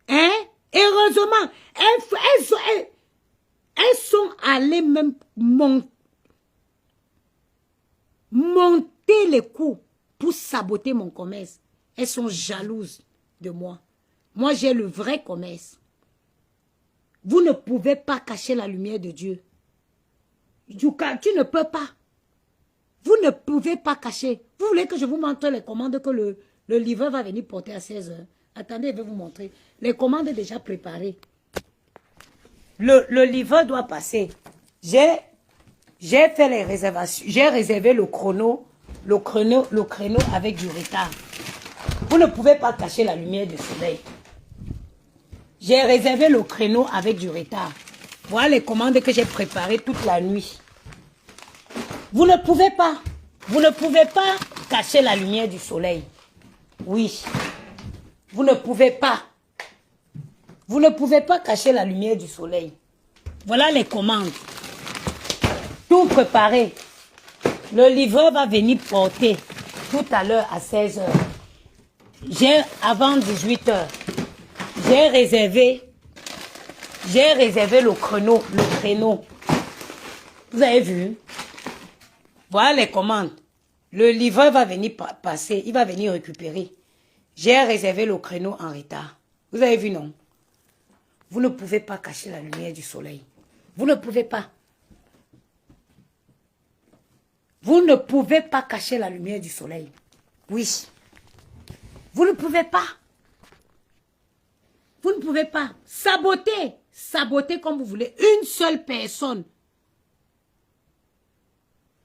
Hein? Heureusement, elles sont allées même monter les coups pour saboter mon commerce. Elles sont jalouses de moi. Moi, j'ai le vrai commerce. Vous ne pouvez pas cacher la lumière de Dieu. Tu ne peux pas. Vous ne pouvez pas cacher. Vous voulez que je vous montre les commandes que le livreur va venir porter à 16 h. Attendez, je vais vous montrer. Les commandes déjà préparées. Le livreur doit passer. J'ai fait les réservations. J'ai réservé le créneau avec du retard. Vous ne pouvez pas cacher la lumière du soleil. J'ai réservé le créneau avec du retard. Voilà les commandes que j'ai préparées toute la nuit. Vous ne pouvez pas. Vous ne pouvez pas cacher la lumière du soleil. Oui. Vous ne pouvez pas. Vous ne pouvez pas cacher la lumière du soleil. Voilà les commandes. Tout préparé. Le livreur va venir porter tout à l'heure à 16 h. Avant 18 h. J'ai réservé le créneau. Vous avez vu? Voilà les commandes. Le livreur va venir passer, il va venir récupérer. J'ai réservé le créneau en retard. Vous avez vu, non? Vous ne pouvez pas cacher la lumière du soleil. Vous ne pouvez pas. Vous ne pouvez pas cacher la lumière du soleil. Oui. Vous ne pouvez pas. Vous ne pouvez pas. Saboter. Saboter comme vous voulez. Une seule personne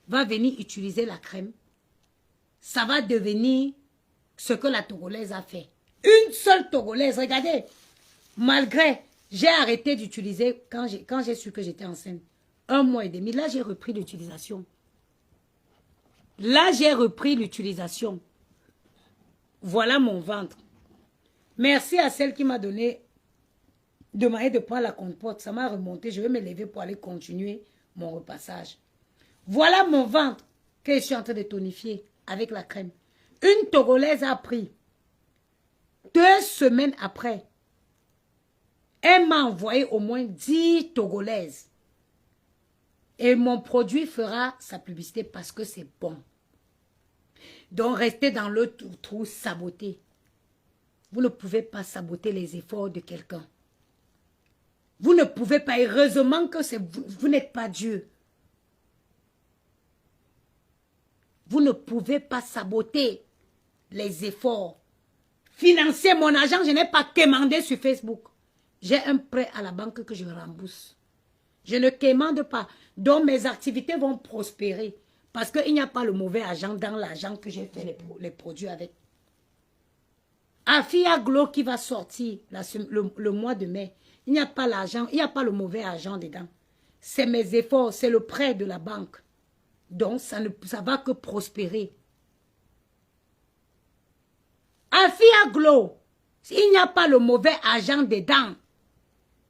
va venir utiliser la crème. Ça va devenir ce que la Togolaise a fait. Une seule Togolaise. Regardez. Malgré, j'ai arrêté d'utiliser quand j'ai su que j'étais enceinte. 1 mois et demi. Là, j'ai repris l'utilisation. Voilà mon ventre. Merci à celle qui m'a demandé de prendre la compote. Ça m'a remonté. Je vais me lever pour aller continuer mon repassage. Voilà mon ventre que je suis en train de tonifier avec la crème. Une Togolaise a pris 2 semaines après. Elle m'a envoyé au moins 10 Togolaises. Et mon produit fera sa publicité parce que c'est bon. Donc, restez dans le trou saboter. Vous ne pouvez pas saboter les efforts de quelqu'un. Vous ne pouvez pas. Heureusement que vous n'êtes pas Dieu. Vous ne pouvez pas saboter les efforts. Financer mon argent, je n'ai pas quémandé sur Facebook. J'ai un prêt à la banque que je rembourse. Je ne quémande pas. Donc mes activités vont prospérer. Parce qu'il n'y a pas le mauvais argent dans l'argent que j'ai fait les produits avec. Afia Glow qui va sortir le mois de mai. Il n'y a pas l'argent, il n'y a pas le mauvais argent dedans. C'est mes efforts, c'est le prêt de la banque. Donc ça va que prospérer. Afia Glow, il n'y a pas le mauvais argent dedans.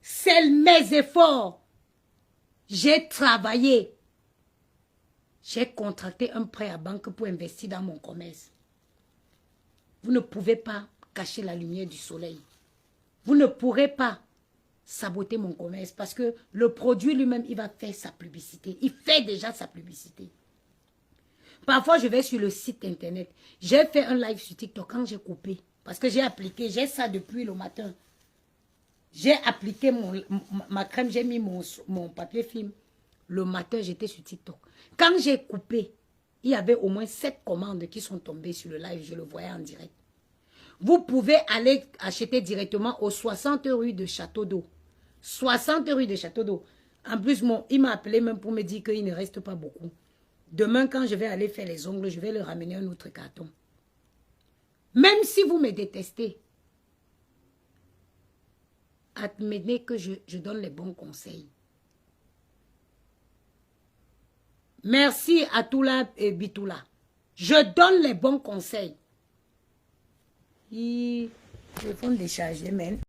C'est mes efforts. J'ai travaillé. J'ai contracté un prêt à banque pour investir dans mon commerce. Vous ne pouvez pas cacher la lumière du soleil. Vous ne pourrez pas saboter mon commerce parce que le produit lui-même, il va faire sa publicité. Il fait déjà sa publicité. Parfois, je vais sur le site internet. J'ai fait un live sur TikTok quand j'ai coupé. Parce que j'ai appliqué, j'ai ça depuis le matin. J'ai appliqué ma crème, j'ai mis mon papier film. Le matin, j'étais sur TikTok. Quand j'ai coupé, il y avait au moins 7 commandes qui sont tombées sur le live. Je le voyais en direct. Vous pouvez aller acheter directement aux 60 rue de Château d'Eau. 60 rue de Château d'Eau. En plus, il m'a appelé même pour me dire qu'il ne reste pas beaucoup. Demain, quand je vais aller faire les ongles, je vais le ramener un autre carton. Même si vous me détestez, admettez que je donne les bons conseils. Merci à Toula et Bitoula. Je donne les bons conseils. Ils font décharger, même.